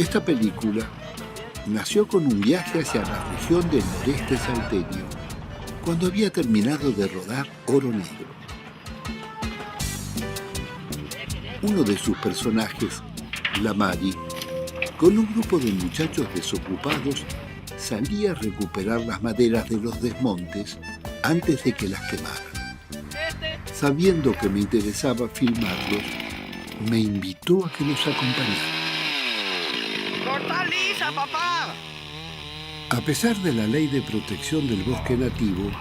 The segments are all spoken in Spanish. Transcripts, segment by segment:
Esta película nació con un viaje hacia la región del noreste salteño, cuando había terminado de rodar Oro Negro. Uno de sus personajes, la Mari, con un grupo de muchachos desocupados, salía a recuperar las maderas de los desmontes antes de que las quemaran. Sabiendo que me interesaba filmarlos, me invitó a que los acompañara. ¡Corta lisa, papá! A pesar de la ley de protección del bosque nativo,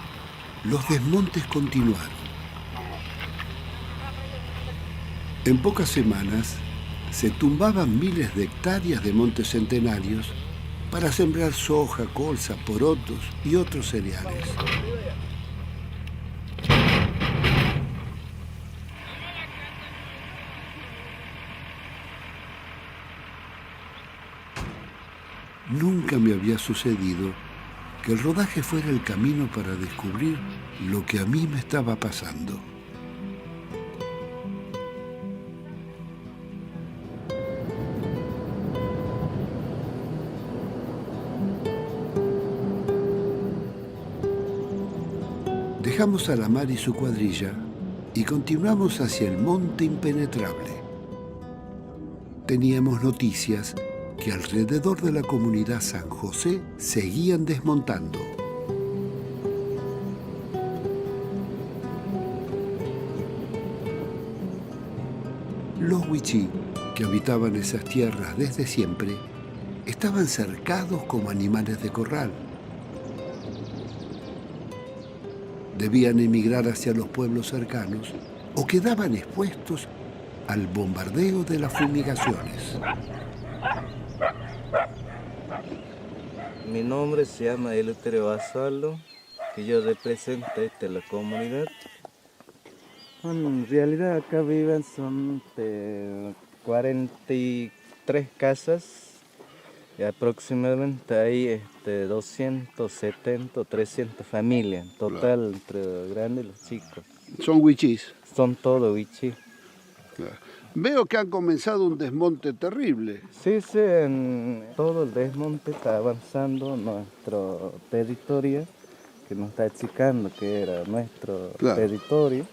los desmontes continuaron. En pocas semanas, se tumbaban miles de hectáreas de montes centenarios para sembrar soja, colza, porotos y otros cereales. Nunca me había sucedido que el rodaje fuera el camino para descubrir lo que a mí me estaba pasando. Dejamos a la Mari y su cuadrilla y continuamos hacia el Monte Impenetrable. Teníamos noticias que alrededor de la comunidad San José seguían desmontando. Los wichí, que habitaban esas tierras desde siempre, estaban cercados como animales de corral. Debían emigrar hacia los pueblos cercanos o quedaban expuestos al bombardeo de las fumigaciones. Mi nombre se llama Eleuterio Basualdo, que yo represento la comunidad. Bueno, en realidad acá viven son 43 casas y aproximadamente hay 270 o 300 familias, en total, entre los grandes y los chicos. ¿Son wichís? Son todos wichí. Claro. Veo que han comenzado un desmonte terrible. Sí, en todo el desmonte está avanzando nuestro territorio, que nos está achicando, que era nuestro territorio.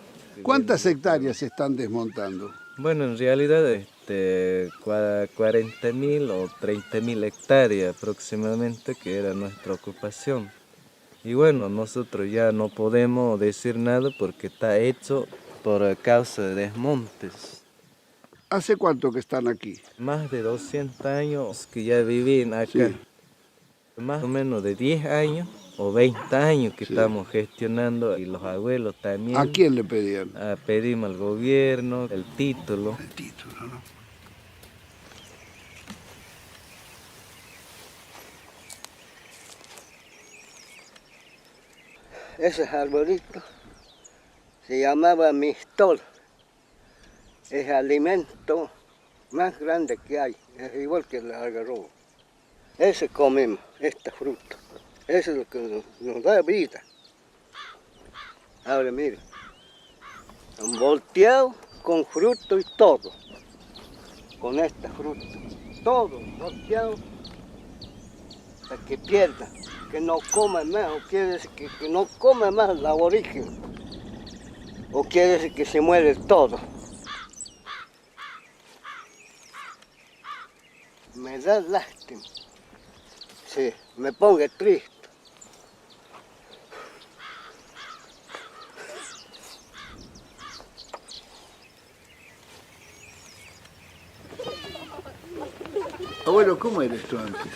¿Cuántas hectáreas se están desmontando? Bueno, en realidad 40.000 o 30.000 hectáreas aproximadamente, que era nuestra ocupación. Y bueno, nosotros ya no podemos decir nada porque está hecho por causa de desmontes. ¿Hace cuánto que están aquí? Más de 200 años que ya viven acá. Sí. Más o menos de 10 años o 20 años que estamos gestionando, y los abuelos también. ¿A quién le pedían? Pedimos al gobierno el título. El título, ¿no? Ese arbolito se llamaba mistol. Es el alimento más grande que hay, es igual que el algarrobo. Ese comemos, esta fruta. Eso es lo que nos da vida. Ahora mire, han volteado con fruto y todo, con esta fruta. Todo volteado hasta que pierda, que no coma más, o quiere decir que no coma más la origen, o quiere decir que se muere todo. Me da lástima, sí, me pongo triste. Abuelo, ¿cómo era esto antes?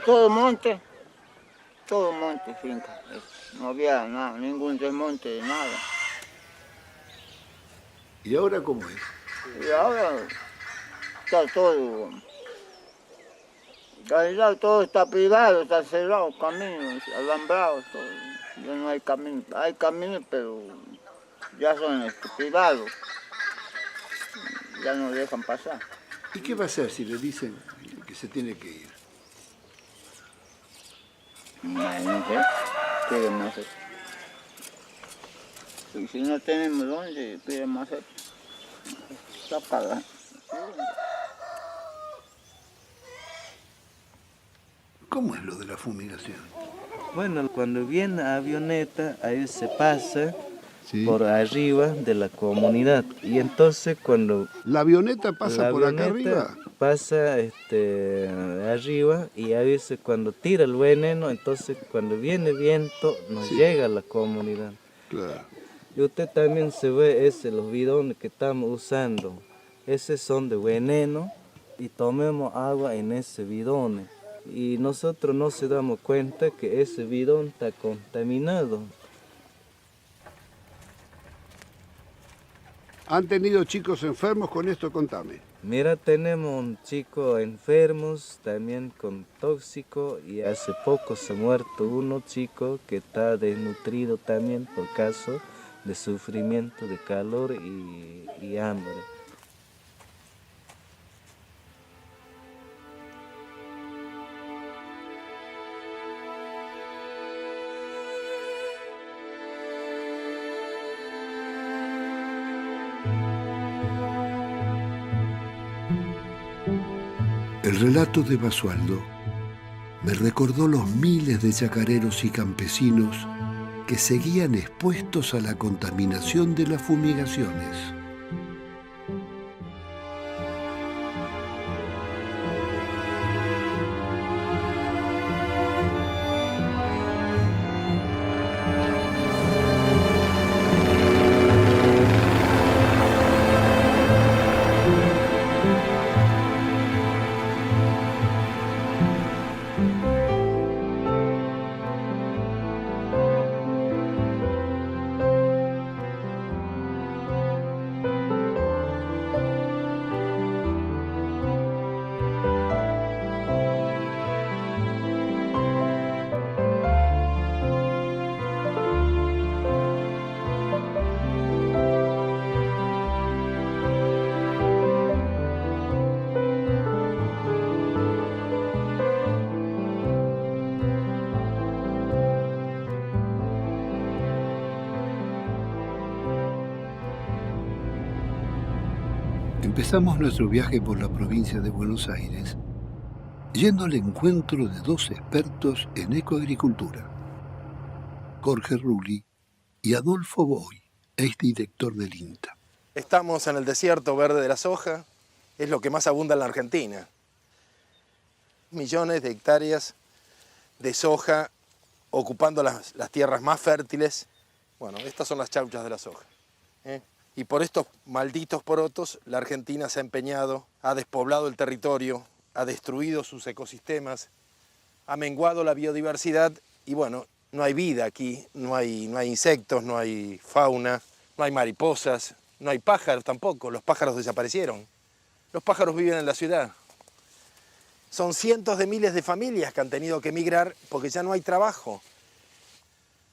Todo monte, finca. No había nada, ningún desmonte de nada. ¿Y ahora cómo es? Y ahora está todo, en realidad todo está privado, está cerrado, caminos, alambrados, todo. Ya no hay caminos, pero ya son privados, ya no dejan pasar. ¿Y qué va a hacer si le dicen que se tiene que ir? No sé, ¿qué debemos hacer? Y si no tenemos dónde, ¿qué debemos hacer? Está pagando. ¿Cómo es lo de la fumigación? Bueno, cuando viene la avioneta, ahí se pasa Sí. por arriba de la comunidad. Y entonces cuando ¿La avioneta pasa la por acá avioneta arriba? pasa arriba, y a veces cuando tira el veneno, entonces cuando viene viento nos Sí. llega a la comunidad. Claro. Y usted también se ve los bidones que estamos usando. Esos son de veneno y tomemos agua en ese bidón. Y nosotros no se damos cuenta que ese bidón está contaminado. ¿Han tenido chicos enfermos con esto? Contame. Mira, tenemos un chico enfermos, también con tóxico, y hace poco se ha muerto uno chico que está desnutrido también por caso de sufrimiento de calor y hambre. El relato de Basualdo me recordó los miles de chacareros y campesinos que seguían expuestos a la contaminación de las fumigaciones. Empezamos nuestro viaje por la provincia de Buenos Aires, yendo al encuentro de dos expertos en ecoagricultura, Jorge Rulli y Adolfo Boy, exdirector del INTA. Estamos en el desierto verde de la soja, es lo que más abunda en la Argentina. Millones de hectáreas de soja ocupando las tierras más fértiles. Bueno, estas son las chauchas de la soja. Y por estos malditos porotos, la Argentina se ha empeñado, ha despoblado el territorio, ha destruido sus ecosistemas, ha menguado la biodiversidad y bueno, no hay vida aquí, no hay insectos, no hay fauna, no hay mariposas, no hay pájaros tampoco, los pájaros desaparecieron. Los pájaros viven en la ciudad. Son cientos de miles de familias que han tenido que emigrar porque ya no hay trabajo.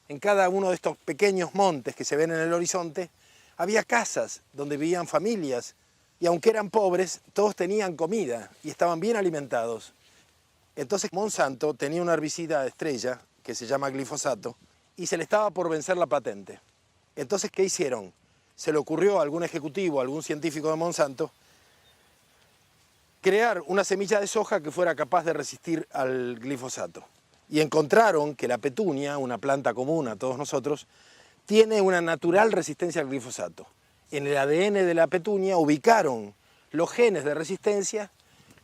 En cada uno de estos pequeños montes que se ven en el horizonte, había casas donde vivían familias y aunque eran pobres, todos tenían comida y estaban bien alimentados. Entonces Monsanto tenía un herbicida estrella que se llama glifosato y se le estaba por vencer la patente. Entonces, ¿qué hicieron? Se le ocurrió a algún ejecutivo, a algún científico de Monsanto, crear una semilla de soja que fuera capaz de resistir al glifosato. Y encontraron que la petunia, una planta común a todos nosotros, tiene una natural resistencia al glifosato. En el ADN de la petunia ubicaron los genes de resistencia,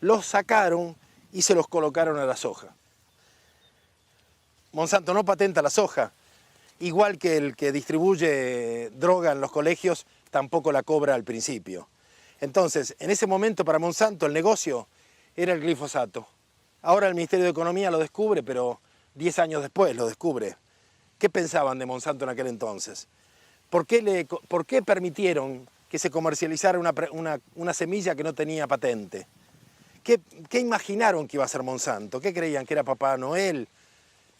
los sacaron y se los colocaron a la soja. Monsanto no patenta la soja, igual que el que distribuye droga en los colegios tampoco la cobra al principio. Entonces, en ese momento para Monsanto el negocio era el glifosato. Ahora el Ministerio de Economía lo descubre, pero 10 años después lo descubre. ¿Qué pensaban de Monsanto en aquel entonces? ¿Por qué permitieron que se comercializara una semilla que no tenía patente? ¿Qué imaginaron que iba a ser Monsanto? ¿Qué creían? ¿Que era Papá Noel?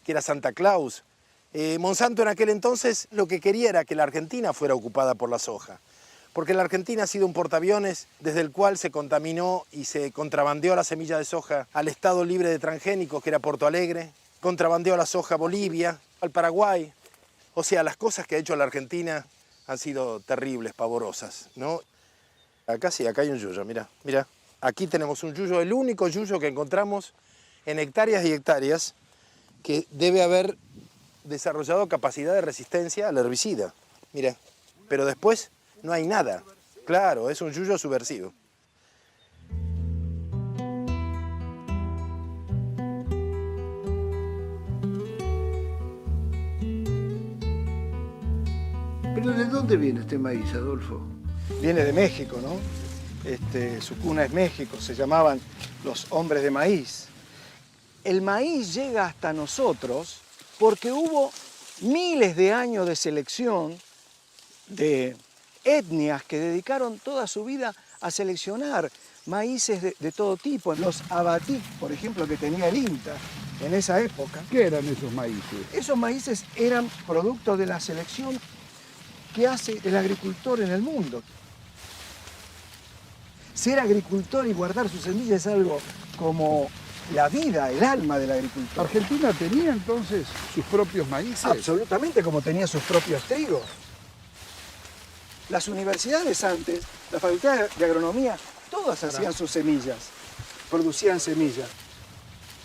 ¿Que era Santa Claus? Monsanto en aquel entonces lo que quería era que la Argentina fuera ocupada por la soja. Porque la Argentina ha sido un portaaviones desde el cual se contaminó y se contrabandeó la semilla de soja al Estado Libre de Transgénicos, que era Porto Alegre, contrabandeó la soja a Bolivia, al Paraguay. O sea, las cosas que ha hecho la Argentina han sido terribles, pavorosas, ¿no? Acá sí, acá hay un yuyo, mira. Aquí tenemos un yuyo, el único yuyo que encontramos en hectáreas y hectáreas que debe haber desarrollado capacidad de resistencia al herbicida. Mira, pero después no hay nada. Claro, es un yuyo subversivo. ¿Pero de dónde viene este maíz, Adolfo? Viene de México, ¿no? Su cuna es México, se llamaban los hombres de maíz. El maíz llega hasta nosotros porque hubo miles de años de selección de etnias que dedicaron toda su vida a seleccionar maíces de todo tipo. Los abatik, por ejemplo, que tenía el INTA en esa época. ¿Qué eran esos maíces? Esos maíces eran producto de la selección que hace el agricultor en el mundo. Ser agricultor y guardar sus semillas es algo como la vida, el alma del agricultor. ¿Argentina tenía entonces sus propios maíces? Absolutamente, como tenía sus propios trigos. Las universidades antes, la Facultad de Agronomía, todas hacían sus semillas, producían semillas.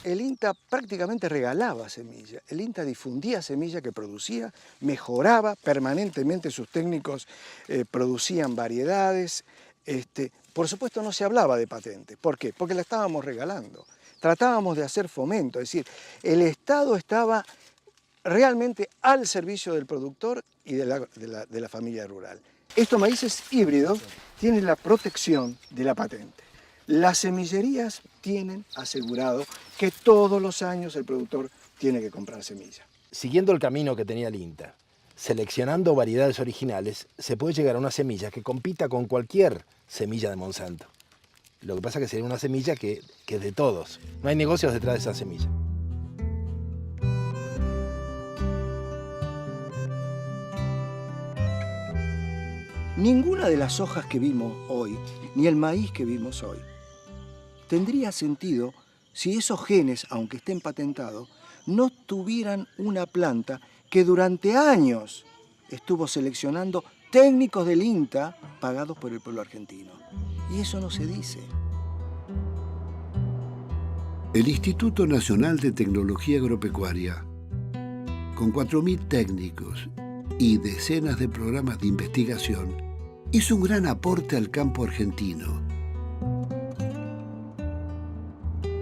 El INTA prácticamente regalaba semillas. El INTA difundía semillas que producía, mejoraba permanentemente, sus técnicos producían variedades. Por supuesto no se hablaba de patentes. ¿Por qué? Porque la estábamos regalando. Tratábamos de hacer fomento, es decir, el Estado estaba realmente al servicio del productor y de la familia rural. Estos maíces híbridos tienen la protección de la patente. Las semillerías tienen asegurado que todos los años el productor tiene que comprar semilla. Siguiendo el camino que tenía el INTA, seleccionando variedades originales, se puede llegar a una semilla que compita con cualquier semilla de Monsanto. Lo que pasa es que sería una semilla que es de todos. No hay negocios detrás de esa semilla. Ninguna de las hojas que vimos hoy, ni el maíz que vimos hoy, tendría sentido si esos genes, aunque estén patentados, no tuvieran una planta que durante años estuvo seleccionando técnicos del INTA pagados por el pueblo argentino. Y eso no se dice. El Instituto Nacional de Tecnología Agropecuaria, con 4.000 técnicos y decenas de programas de investigación, hizo un gran aporte al campo argentino.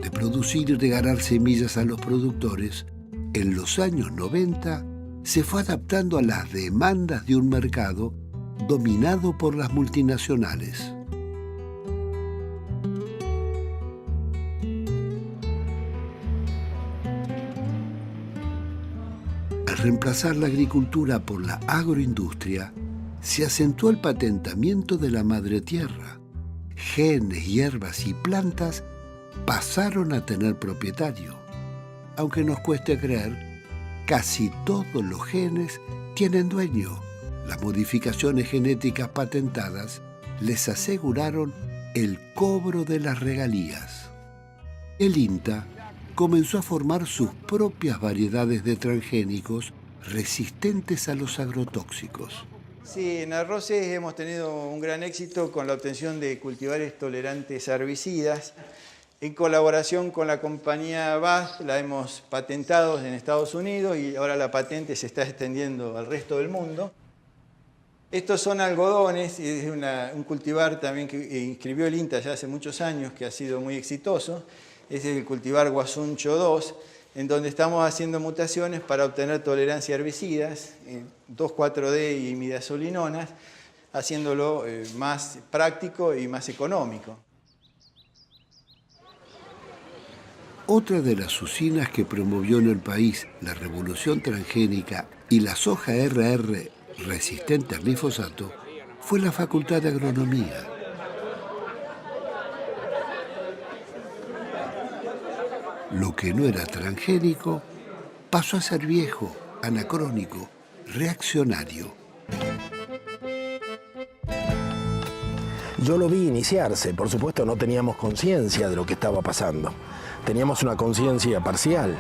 De producir y regalar semillas a los productores, en los años 90 se fue adaptando a las demandas de un mercado dominado por las multinacionales. Al reemplazar la agricultura por la agroindustria, se acentuó el patentamiento de la madre tierra. Genes, hierbas y plantas pasaron a tener propietario. Aunque nos cueste creer, casi todos los genes tienen dueño. Las modificaciones genéticas patentadas les aseguraron el cobro de las regalías. El INTA comenzó a formar sus propias variedades de transgénicos resistentes a los agrotóxicos. Sí, en arroces hemos tenido un gran éxito con la obtención de cultivares tolerantes a herbicidas. En colaboración con la compañía BASF la hemos patentado en Estados Unidos y ahora la patente se está extendiendo al resto del mundo. Estos son algodones, y es un cultivar también que inscribió el INTA ya hace muchos años, que ha sido muy exitoso. Es el cultivar Guasuncho 2, en donde estamos haciendo mutaciones para obtener tolerancia a herbicidas, 2,4-D y imidazolinonas, haciéndolo más práctico y más económico. Otra de las usinas que promovió en el país la revolución transgénica y la soja RR resistente al glifosato fue la Facultad de Agronomía. Lo que no era transgénico pasó a ser viejo, anacrónico, reaccionario. Yo lo vi iniciarse, por supuesto no teníamos conciencia de lo que estaba pasando. Teníamos una conciencia parcial.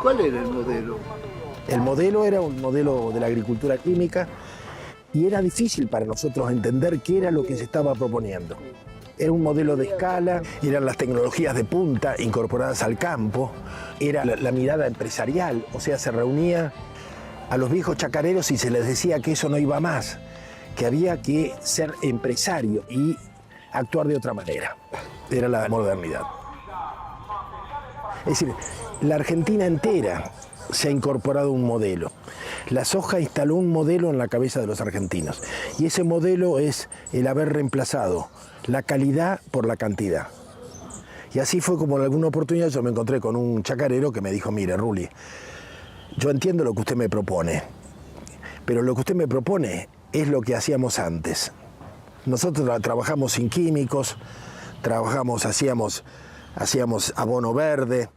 ¿Cuál era el modelo? El modelo era un modelo de la agricultura química y era difícil para nosotros entender qué era lo que se estaba proponiendo. Era un modelo de escala, eran las tecnologías de punta incorporadas al campo, era la mirada empresarial, o sea, se reunía a los viejos chacareros y se les decía que eso no iba más, que había que ser empresario y actuar de otra manera. Era la modernidad. Es decir, la Argentina entera se ha incorporado un modelo. La soja instaló un modelo en la cabeza de los argentinos y ese modelo es el haber reemplazado la calidad por la cantidad. Y así fue como en alguna oportunidad yo me encontré con un chacarero que me dijo, mire, Rulli, yo entiendo lo que usted me propone, pero lo que usted me propone es lo que hacíamos antes. Nosotros trabajamos sin químicos, hacíamos abono verde,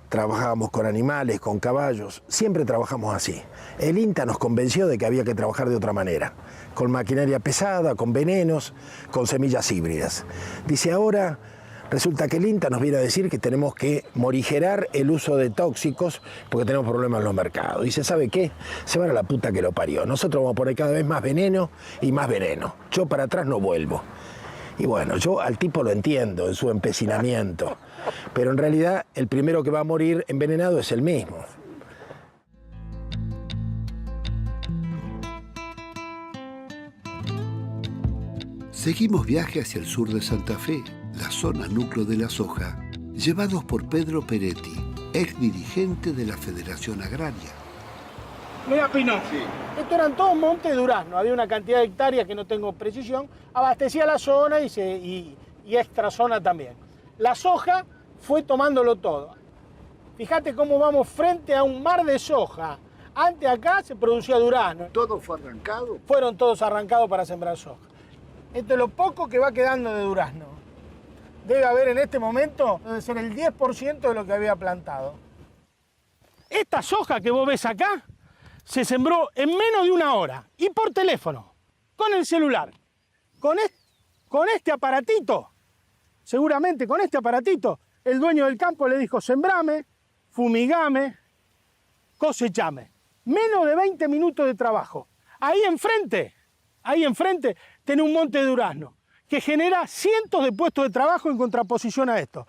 trabajábamos con animales, con caballos, siempre trabajamos así. El INTA nos convenció de que había que trabajar de otra manera, con maquinaria pesada, con venenos, con semillas híbridas. Dice, ahora resulta que el INTA nos viene a decir que tenemos que morigerar el uso de tóxicos porque tenemos problemas en los mercados. Dice, ¿sabe qué? Se van a la puta que lo parió. Nosotros vamos a poner cada vez más veneno y más veneno. Yo para atrás no vuelvo. Y bueno, yo al tipo lo entiendo en su empecinamiento, pero en realidad el primero que va a morir envenenado es él mismo. Seguimos viaje hacia el sur de Santa Fe, la zona núcleo de la soja, llevados por Pedro Peretti, ex dirigente de la Federación Agraria. Mira, Pino, esto eran todos montes de durazno, había una cantidad de hectáreas que no tengo precisión, abastecía la zona y extra zona también. La soja fue tomándolo todo. Fíjate cómo vamos frente a un mar de soja. Antes acá se producía durazno. ¿Todo fue arrancado? Fueron todos arrancados para sembrar soja. Esto es lo poco que va quedando de durazno. Debe haber en este momento, debe ser el 10% de lo que había plantado. Esta soja que vos ves acá se sembró en menos de una hora y por teléfono, con el celular, con este aparatito. Seguramente con este aparatito el dueño del campo le dijo sembrame, fumigame, cosechame. Menos de 20 minutos de trabajo. Ahí enfrente tiene un monte de durazno que genera cientos de puestos de trabajo en contraposición a esto.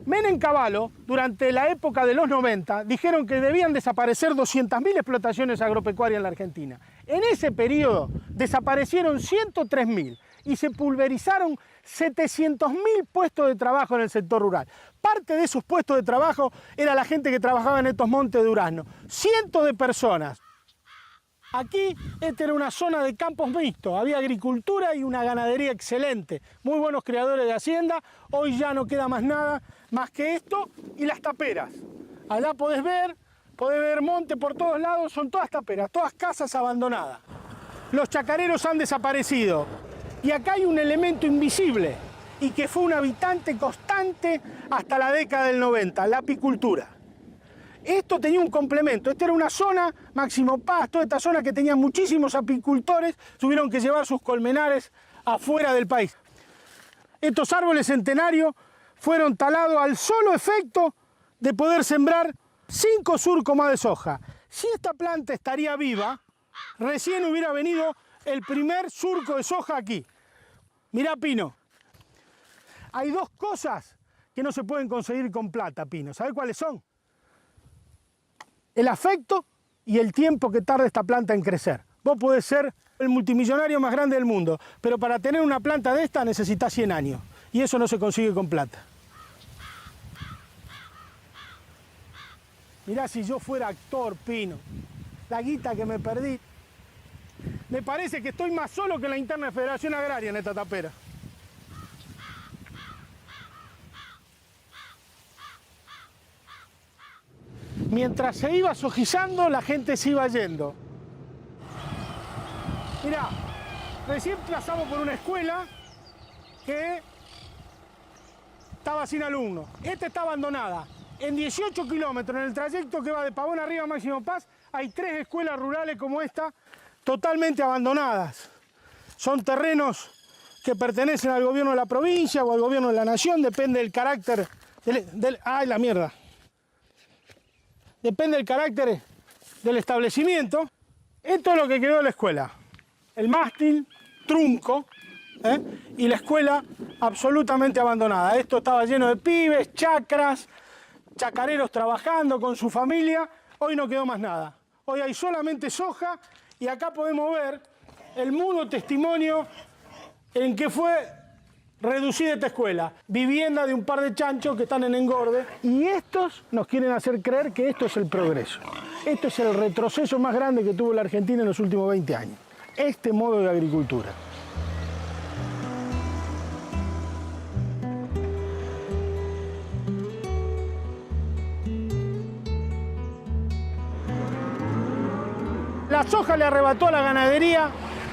Menem Cavallo, durante la época de los 90, dijeron que debían desaparecer 200.000 explotaciones agropecuarias en la Argentina. En ese periodo desaparecieron 103.000 y se pulverizaron 700.000 puestos de trabajo en el sector rural. Parte de esos puestos de trabajo era la gente que trabajaba en estos montes de durazno. Cientos de personas. Aquí, esta era una zona de campos mixtos, había agricultura y una ganadería excelente, muy buenos criadores de hacienda. Hoy ya no queda más nada más que esto y las taperas. Allá podés ver monte por todos lados, son todas taperas, todas casas abandonadas. Los chacareros han desaparecido y acá hay un elemento invisible y que fue un habitante constante hasta la década del 90, la apicultura. Esto tenía un complemento, esta era una zona, Máximo Paz, toda esta zona que tenía muchísimos apicultores, tuvieron que llevar sus colmenares afuera del país. Estos árboles centenarios fueron talados al solo efecto de poder sembrar 5 surcos más de soja. Si esta planta estaría viva, recién hubiera venido el primer surco de soja aquí. Mirá, Pino, hay dos cosas que no se pueden conseguir con plata, Pino. ¿Sabés cuáles son? El afecto y el tiempo que tarda esta planta en crecer. Vos podés ser el multimillonario más grande del mundo, pero para tener una planta de esta necesitas 100 años. Y eso no se consigue con plata. Mirá, si yo fuera actor, Pino, la guita que me perdí. Me parece que estoy más solo que en la interna de Federación Agraria en esta tapera. Mientras se iba sojizando, la gente se iba yendo. Mirá, recién pasamos por una escuela que estaba sin alumnos. Esta está abandonada. En 18 kilómetros, en el trayecto que va de Pavón arriba a Máximo Paz, hay 3 escuelas rurales como esta, totalmente abandonadas. Son terrenos que pertenecen al gobierno de la provincia o al gobierno de la nación, depende del carácter ¡ay, la mierda! Depende del carácter del establecimiento. Esto es lo que quedó de la escuela. El mástil, trunco, y la escuela absolutamente abandonada. Esto estaba lleno de pibes, chacras, chacareros trabajando con su familia. Hoy no quedó más nada. Hoy hay solamente soja y acá podemos ver el mudo testimonio en que fue reducida esta escuela. Vivienda de un par de chanchos que están en engorde. Y estos nos quieren hacer creer que esto es el progreso. Esto es el retroceso más grande que tuvo la Argentina en los últimos 20 años. Este modo de agricultura. La soja le arrebató a la ganadería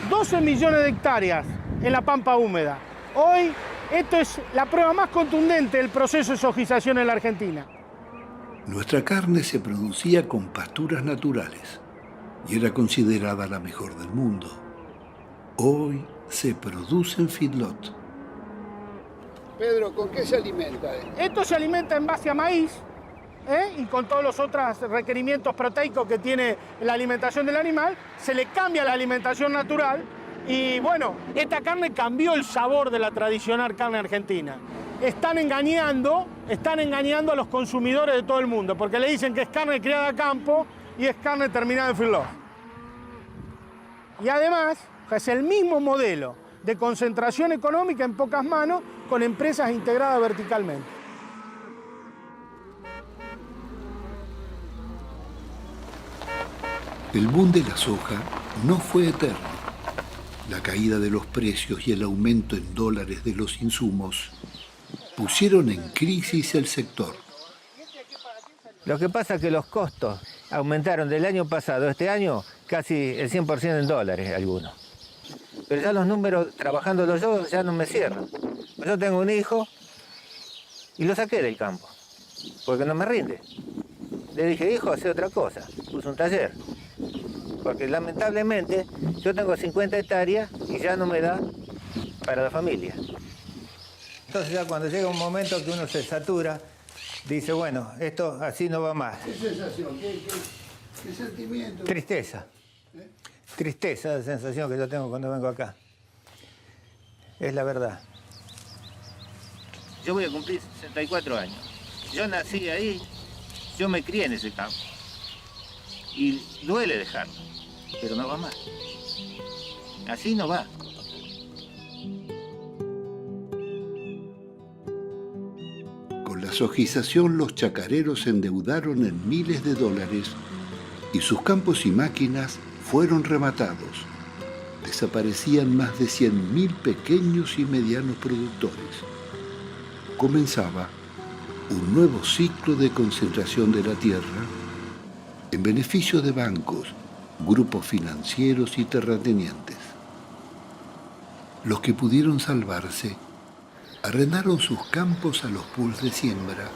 12 millones de hectáreas en la pampa húmeda. Hoy, esto es la prueba más contundente del proceso de sojización en la Argentina. Nuestra carne se producía con pasturas naturales y era considerada la mejor del mundo. Hoy se produce en feedlot. Pedro, ¿con qué se alimenta? Esto se alimenta en base a maíz, y con todos los otros requerimientos proteicos que tiene la alimentación del animal, se le cambia la alimentación natural y bueno, esta carne cambió el sabor de la tradicional carne argentina. Están engañando a los consumidores de todo el mundo porque le dicen que es carne criada a campo y es carne terminada en feedlot. Y además es el mismo modelo de concentración económica en pocas manos con empresas integradas verticalmente. El boom de la soja no fue eterno. La caída de los precios y el aumento en dólares de los insumos pusieron en crisis el sector. Lo que pasa es que los costos aumentaron del año pasado a este año casi el 100% en dólares algunos. Pero ya los números, trabajándolo yo, ya no me cierran. Yo tengo un hijo y lo saqué del campo, porque no me rinde. Le dije, hijo, hace otra cosa. Puse un taller. Porque lamentablemente yo tengo 50 hectáreas y ya no me da para la familia. Entonces ya cuando llega un momento que uno se satura, dice, bueno, esto así no va más. ¿Qué sensación? ¿Qué sentimiento? Tristeza. Tristeza es la sensación que yo tengo cuando vengo acá. Es la verdad. Yo voy a cumplir 64 años. Yo nací ahí, yo me crié en ese campo. Y duele dejarlo, pero no va más. Así no va. Con la sojización, los chacareros se endeudaron en miles de dólares y sus campos y máquinas fueron rematados. Desaparecían más de 100.000 pequeños y medianos productores. Comenzaba un nuevo ciclo de concentración de la tierra en beneficio de bancos, grupos financieros y terratenientes. Los que pudieron salvarse arrendaron sus campos a los pools de siembra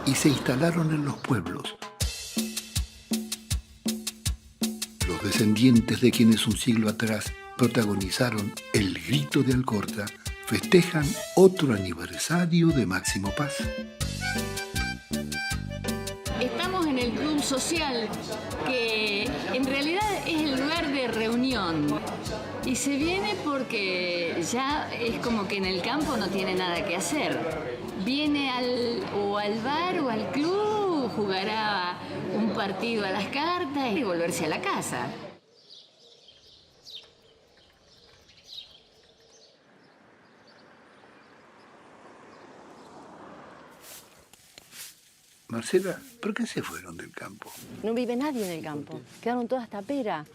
y se instalaron en los pueblos. Los descendientes de quienes un siglo atrás protagonizaron el grito de Alcorta festejan otro aniversario de Máximo Paz. Estamos en el club social, que en realidad es el lugar de reunión. Y se viene porque ya es como que en el campo no tiene nada que hacer. Viene al bar o al club, jugará un partido a las cartas y volverse a la casa. Marcela, ¿por qué se fueron del campo? No vive nadie en el campo. Quedaron todas taperas.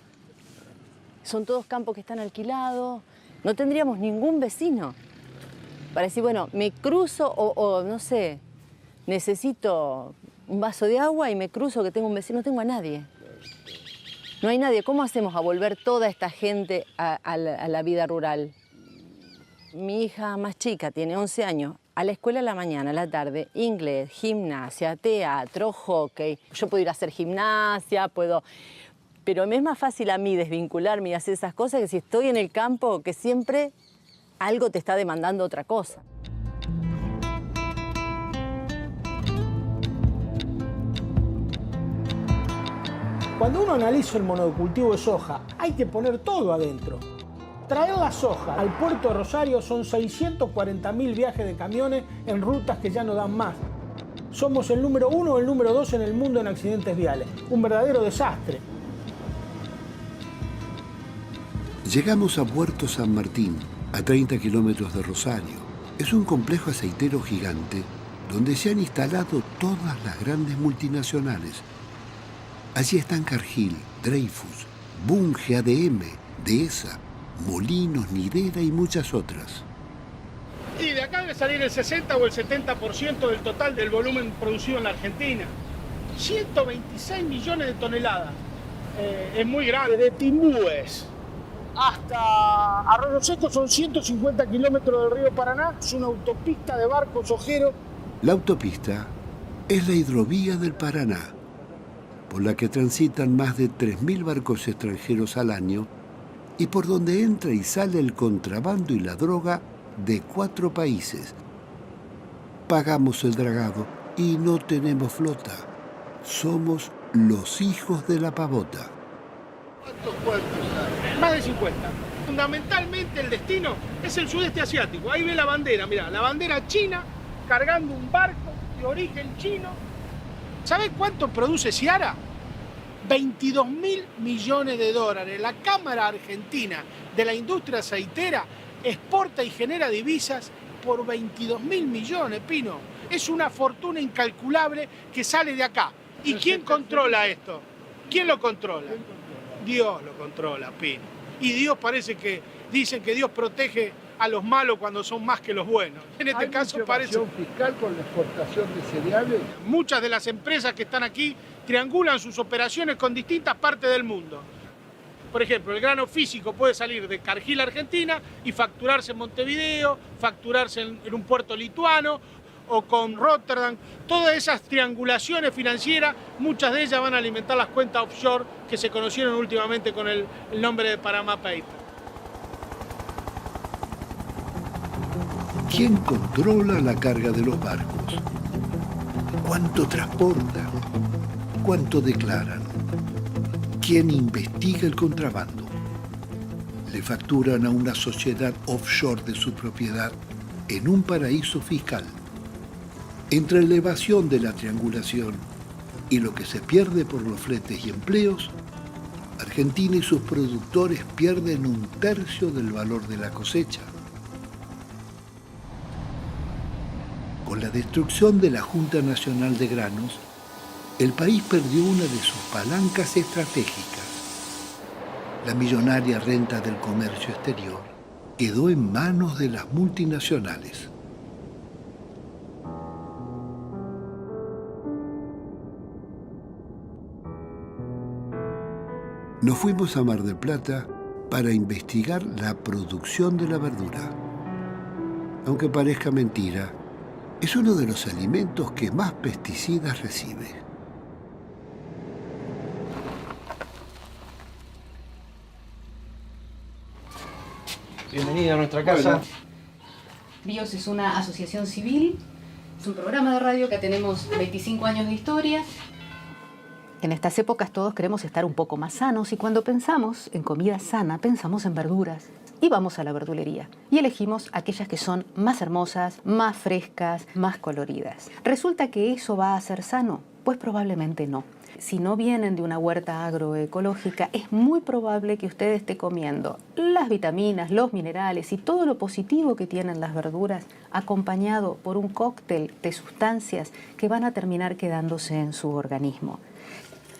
Son todos campos que están alquilados. No tendríamos ningún vecino. Para decir, bueno, me cruzo o no sé, necesito un vaso de agua y me cruzo que tengo un vecino. No tengo a nadie. No hay nadie. ¿Cómo hacemos a volver toda esta gente a la vida rural? Mi hija más chica tiene 11 años. A la escuela a la mañana, a la tarde, inglés, gimnasia, teatro, hockey. Yo puedo ir a hacer gimnasia, puedo... Pero me es más fácil a mí desvincularme y hacer esas cosas que si estoy en el campo, que siempre algo te está demandando otra cosa. Cuando uno analiza el monocultivo de soja, hay que poner todo adentro. Traer la soja al puerto de Rosario son 640.000 viajes de camiones en rutas que ya no dan más. Somos el número 1 o el número 2 en el mundo en accidentes viales. Un verdadero desastre. Llegamos a Puerto San Martín, a 30 kilómetros de Rosario. Es un complejo aceitero gigante donde se han instalado todas las grandes multinacionales. Allí están Cargill, Dreyfus, Bunge, ADM, Dehesa, Molinos, Nidera y muchas otras. Y de acá debe salir el 60 o el 70% del total del volumen producido en la Argentina. 126 millones de toneladas. Es muy grande. De Timbúes hasta Arroyo Seco son 150 kilómetros del río Paraná. Es una autopista de barcos ojeros. La autopista es la hidrovía del Paraná, por la que transitan más de 3.000 barcos extranjeros al año y por donde entra y sale el contrabando y la droga de 4 países. Pagamos el dragado y no tenemos flota. Somos los hijos de la pavota. ¿Cuántos puertos hay? Más de 50. Fundamentalmente el destino es el sudeste asiático. Ahí ve la bandera, mirá, la bandera china cargando un barco de origen chino. ¿Sabés cuánto produce Ciara? 22.000 millones de dólares. La Cámara Argentina de la Industria Aceitera exporta y genera divisas por 22.000 millones, Pino. Es una fortuna incalculable que sale de acá. ¿Y quién controla esto? ¿Quién lo controla? Dios lo controla, Pino. Y Dios parece que dicen que Dios protege a los malos cuando son más que los buenos. En este caso parece... ¿Hay fiscal con la exportación de cereales? Muchas de las empresas que están aquí triangulan sus operaciones con distintas partes del mundo. Por ejemplo, el grano físico puede salir de Cargill, Argentina, y facturarse en Montevideo, facturarse en un puerto lituano o con Rotterdam. Todas esas triangulaciones financieras, muchas de ellas van a alimentar las cuentas offshore que se conocieron últimamente con el nombre de Panama Papers. ¿Quién controla la carga de los barcos? ¿Cuánto transportan? ¿Cuánto declaran? ¿Quién investiga el contrabando? Le facturan a una sociedad offshore de su propiedad en un paraíso fiscal. Entre la evasión de la triangulación y lo que se pierde por los fletes y empleos, Argentina y sus productores pierden 1/3 del valor de la cosecha. Con la destrucción de la Junta Nacional de Granos, el país perdió una de sus palancas estratégicas. La millonaria renta del comercio exterior quedó en manos de las multinacionales. Nos fuimos a Mar del Plata para investigar la producción de la verdura. Aunque parezca mentira, es uno de los alimentos que más pesticidas recibe. Bienvenida a nuestra casa. BIOS es una asociación civil, es un programa de radio que tenemos 25 años de historia. En estas épocas todos queremos estar un poco más sanos y cuando pensamos en comida sana, pensamos en verduras. Y vamos a la verdulería y elegimos aquellas que son más hermosas, más frescas, más coloridas. ¿Resulta que eso va a ser sano? Pues probablemente no. Si no vienen de una huerta agroecológica, es muy probable que usted esté comiendo las vitaminas, los minerales y todo lo positivo que tienen las verduras, acompañado por un cóctel de sustancias que van a terminar quedándose en su organismo.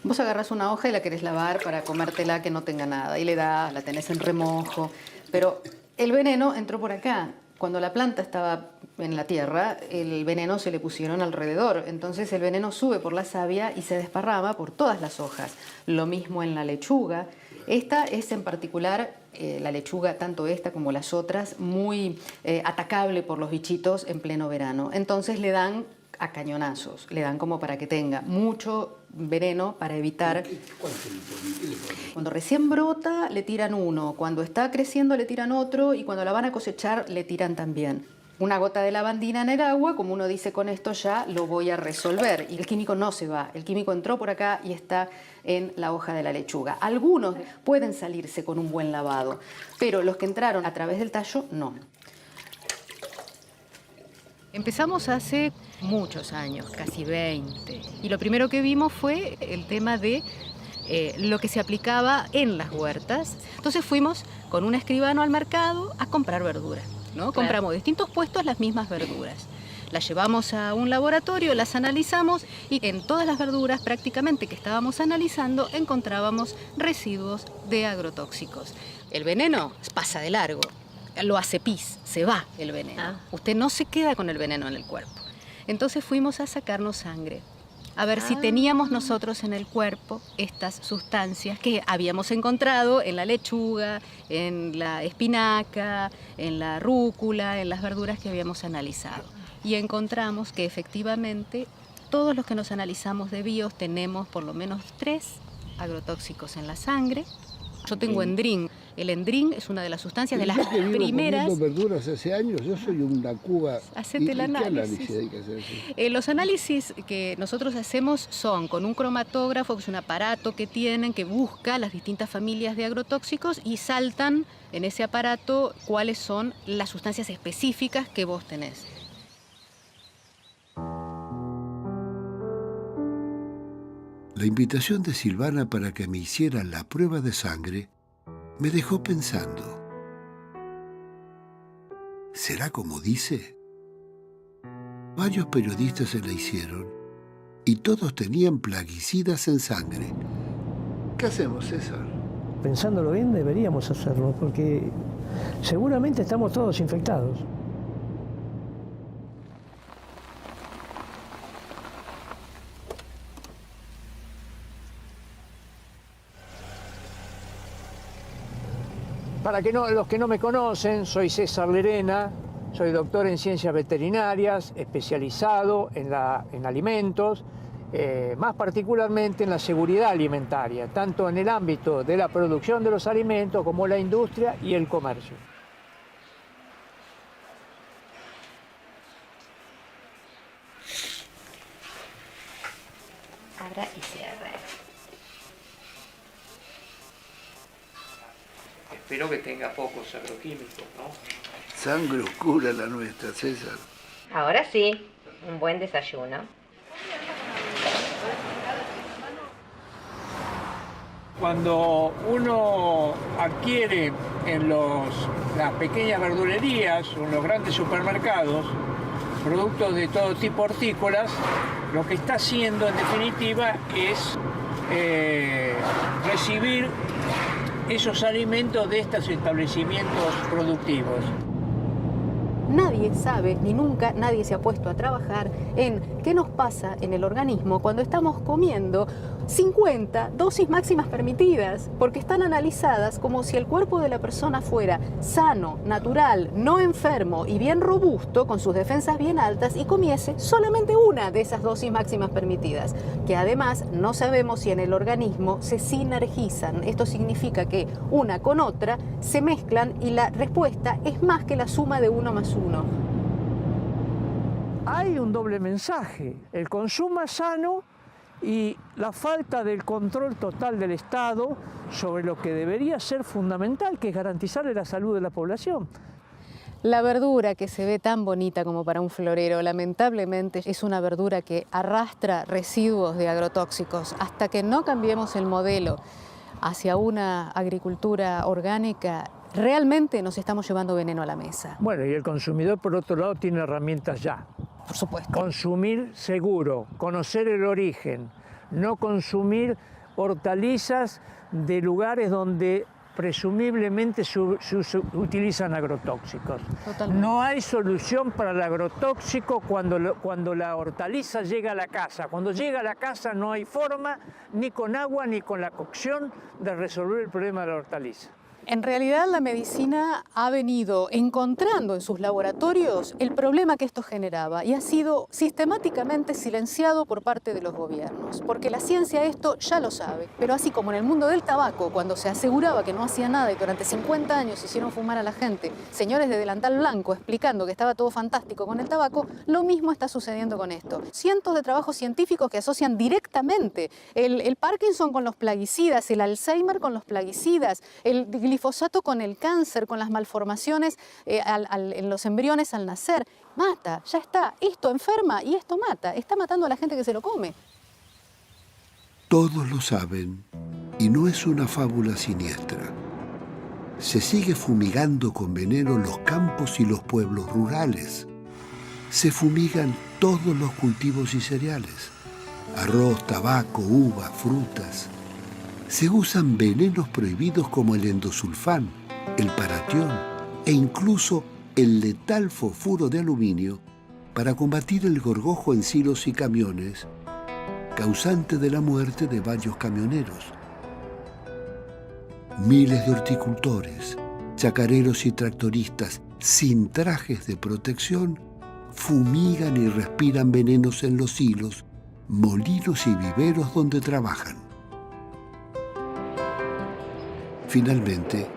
Vos agarrás una hoja y la querés lavar para comértela que no tenga nada, y le das, la tenés en remojo, pero el veneno entró por acá. Cuando la planta estaba en la tierra, el veneno se le pusieron alrededor. Entonces el veneno sube por la savia y se desparrama por todas las hojas. Lo mismo en la lechuga. Esta es en particular, la lechuga, tanto esta como las otras, muy atacable por los bichitos en pleno verano. Entonces le dan a cañonazos, le dan como para que tenga mucho veneno para evitar. Cuando recién brota le tiran uno, cuando está creciendo le tiran otro y cuando la van a cosechar le tiran también. una gota de lavandina en el agua, como uno dice, con esto ya lo voy a resolver. Y el químico no se va, el químico entró por acá y está en la hoja de la lechuga. Algunos pueden salirse con un buen lavado, pero los que entraron a través del tallo, no. Empezamos hace muchos años, casi 20, y lo primero que vimos fue el tema de lo que se aplicaba en las huertas. Entonces fuimos con un escribano al mercado a comprar verduras, ¿no? Claro. Compramos de distintos puestos las mismas verduras. Las llevamos a un laboratorio, las analizamos y en todas las verduras prácticamente que estábamos analizando encontrábamos residuos de agrotóxicos. El veneno pasa de largo, lo hace pis, se va el veneno. Usted no se queda con el veneno en el cuerpo. Entonces fuimos a sacarnos sangre, a ver si teníamos nosotros en el cuerpo estas sustancias que habíamos encontrado en la lechuga, en la espinaca, en la rúcula, en las verduras que habíamos analizado. Y encontramos que efectivamente todos los que nos analizamos de bios tenemos por lo menos 3 agrotóxicos en la sangre. Yo tengo endrín. El endrín es una de las sustancias de las primeras. Comiendo verduras hace años, yo soy una cuba. Hacete el análisis. ¿Qué análisis hay que hacer? Los análisis que nosotros hacemos son con un cromatógrafo, que es un aparato que tienen, que busca las distintas familias de agrotóxicos y saltan en ese aparato cuáles son las sustancias específicas que vos tenés. La invitación de Silvana para que me hiciera la prueba de sangre me dejó pensando. ¿Será como dice? Varios periodistas se la hicieron y todos tenían plaguicidas en sangre. ¿Qué hacemos, César? Pensándolo bien, deberíamos hacerlo, porque seguramente estamos todos infectados. Para los que no me conocen, soy César Lerena, soy doctor en ciencias veterinarias, especializado en alimentos, más particularmente en la seguridad alimentaria, tanto en el ámbito de la producción de los alimentos como la industria y el comercio. Abra y cierre. Espero que tenga pocos agroquímicos, ¿no? Sangre oscura la nuestra, César. Ahora sí, un buen desayuno. Cuando uno adquiere en las pequeñas verdulerías o en los grandes supermercados productos de todo tipo hortícolas, lo que está haciendo en definitiva es recibir esos alimentos de estos establecimientos productivos. Nadie sabe, ni nunca nadie se ha puesto a trabajar en qué nos pasa en el organismo cuando estamos comiendo 50 dosis máximas permitidas, porque están analizadas como si el cuerpo de la persona fuera sano, natural, no enfermo y bien robusto, con sus defensas bien altas, y comiese solamente una de esas dosis máximas permitidas, que además no sabemos si en el organismo se sinergizan. Esto significa que una con otra se mezclan y la respuesta es más que la suma de 1 más 1. Hay un doble mensaje: el consumo sano y la falta del control total del Estado sobre lo que debería ser fundamental, que es garantizarle la salud de la población. La verdura que se ve tan bonita como para un florero, lamentablemente es una verdura que arrastra residuos de agrotóxicos. Hasta que no cambiemos el modelo hacia una agricultura orgánica, realmente nos estamos llevando veneno a la mesa. Bueno, y el consumidor, por otro lado, tiene herramientas ya. Por supuesto. Consumir seguro, conocer el origen, no consumir hortalizas de lugares donde presumiblemente se utilizan agrotóxicos. Totalmente. No hay solución para el agrotóxico cuando la hortaliza llega a la casa. Cuando llega a la casa no hay forma, ni con agua ni con la cocción, de resolver el problema de la hortaliza. En realidad la medicina ha venido encontrando en sus laboratorios el problema que esto generaba y ha sido sistemáticamente silenciado por parte de los gobiernos, porque la ciencia esto ya lo sabe, pero así como en el mundo del tabaco, cuando se aseguraba que no hacía nada y durante 50 años hicieron fumar a la gente, señores de delantal blanco explicando que estaba todo fantástico con el tabaco, lo mismo está sucediendo con esto. Cientos de trabajos científicos que asocian directamente el Parkinson con los plaguicidas, el Alzheimer con los plaguicidas, el glifosato con el cáncer, con las malformaciones en los embriones al nacer. Mata, ya está. Esto enferma y esto mata. Está matando a la gente que se lo come. Todos lo saben y no es una fábula siniestra. Se sigue fumigando con veneno los campos y los pueblos rurales. Se fumigan todos los cultivos y cereales. Arroz, tabaco, uva, frutas. Se usan venenos prohibidos como el endosulfán, el paratión e incluso el letal fosfuro de aluminio para combatir el gorgojo en silos y camiones, causante de la muerte de varios camioneros. Miles de horticultores, chacareros y tractoristas sin trajes de protección fumigan y respiran venenos en los silos, molinos y viveros donde trabajan. Finalmente,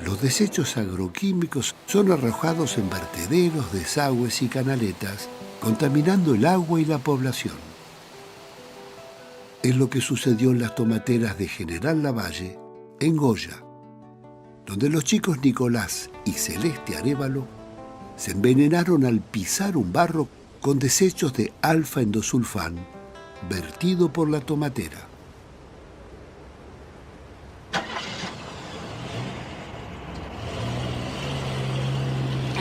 los desechos agroquímicos son arrojados en vertederos, desagües y canaletas, contaminando el agua y la población. Es lo que sucedió en las tomateras de General Lavalle, en Goya, donde los chicos Nicolás y Celeste Arévalo se envenenaron al pisar un barro con desechos de alfa-endosulfán vertido por la tomatera.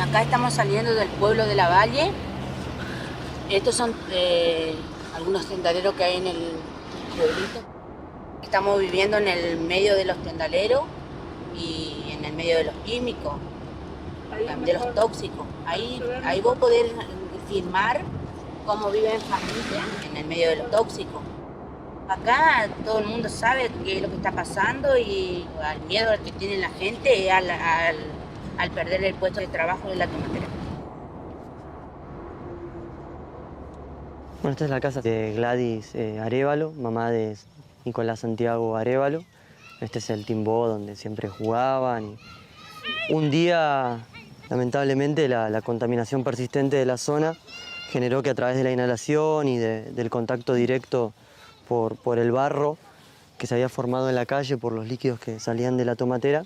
Acá estamos saliendo del pueblo de Lavalle. Estos son algunos tendaleros que hay en el pueblito. Estamos viviendo en el medio de los tendaleros y en el medio de los químicos, de los tóxicos. Ahí vos podés filmar cómo viven familias en el medio de los tóxicos. Acá todo el mundo sabe qué es lo que está pasando y el miedo que tiene la gente es al perder el puesto de trabajo de la tomatera. Bueno, esta es la casa de Gladys Arévalo, mamá de Nicolás Santiago Arévalo. Este es el timbó donde siempre jugaban. Un día, lamentablemente, la contaminación persistente de la zona generó que a través de la inhalación y del contacto directo por el barro que se había formado en la calle por los líquidos que salían de la tomatera,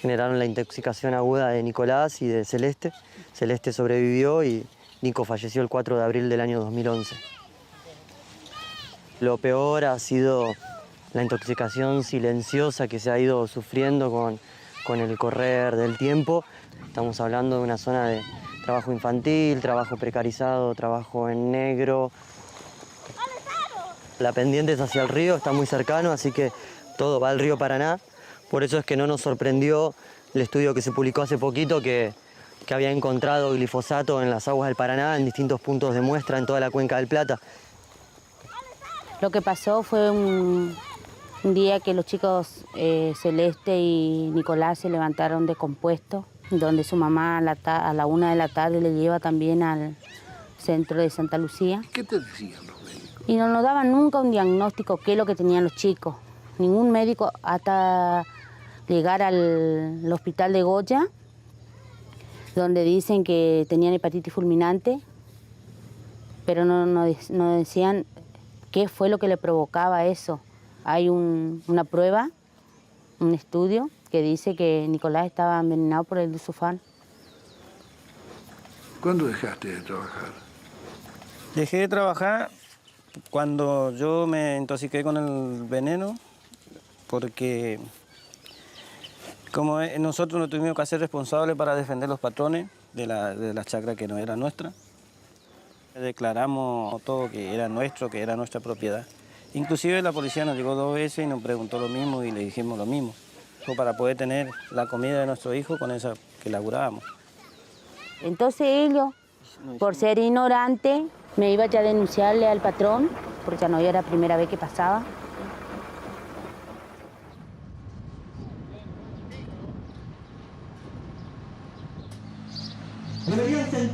generaron la intoxicación aguda de Nicolás y de Celeste. Celeste sobrevivió y Nico falleció el 4 de abril del año 2011. Lo peor ha sido la intoxicación silenciosa que se ha ido sufriendo con el correr del tiempo. Estamos hablando de una zona de trabajo infantil, trabajo precarizado, trabajo en negro. La pendiente es hacia el río, está muy cercano, así que todo va al río Paraná. Por eso es que no nos sorprendió el estudio que se publicó hace poquito que había encontrado glifosato en las aguas del Paraná en distintos puntos de muestra en toda la cuenca del Plata. Lo que pasó fue un día que los chicos Celeste y Nicolás se levantaron descompuestos, donde su mamá a la 1 de la tarde le lleva también al centro de Santa Lucía. ¿Qué te decían los médicos? Y no nos daban nunca un diagnóstico qué es lo que tenían los chicos. Ningún médico hasta llegar al hospital de Goya, donde dicen que tenían hepatitis fulminante, pero no decían qué fue lo que le provocaba eso. Hay una prueba, un estudio, que dice que Nicolás estaba envenenado por el endosulfán. ¿Cuándo dejaste de trabajar? Dejé de trabajar cuando yo me intoxiqué con el veneno, porque como nosotros nos tuvimos que hacer responsables para defender los patrones de la chacra que no era nuestra. Declaramos todo que era nuestro, que era nuestra propiedad. Inclusive la policía nos llegó 2 veces y nos preguntó lo mismo y le dijimos lo mismo. Fue para poder tener la comida de nuestro hijo con esa que laburábamos. Entonces ellos, por ser ignorante, me iba ya a denunciarle al patrón, porque ya no era la primera vez que pasaba.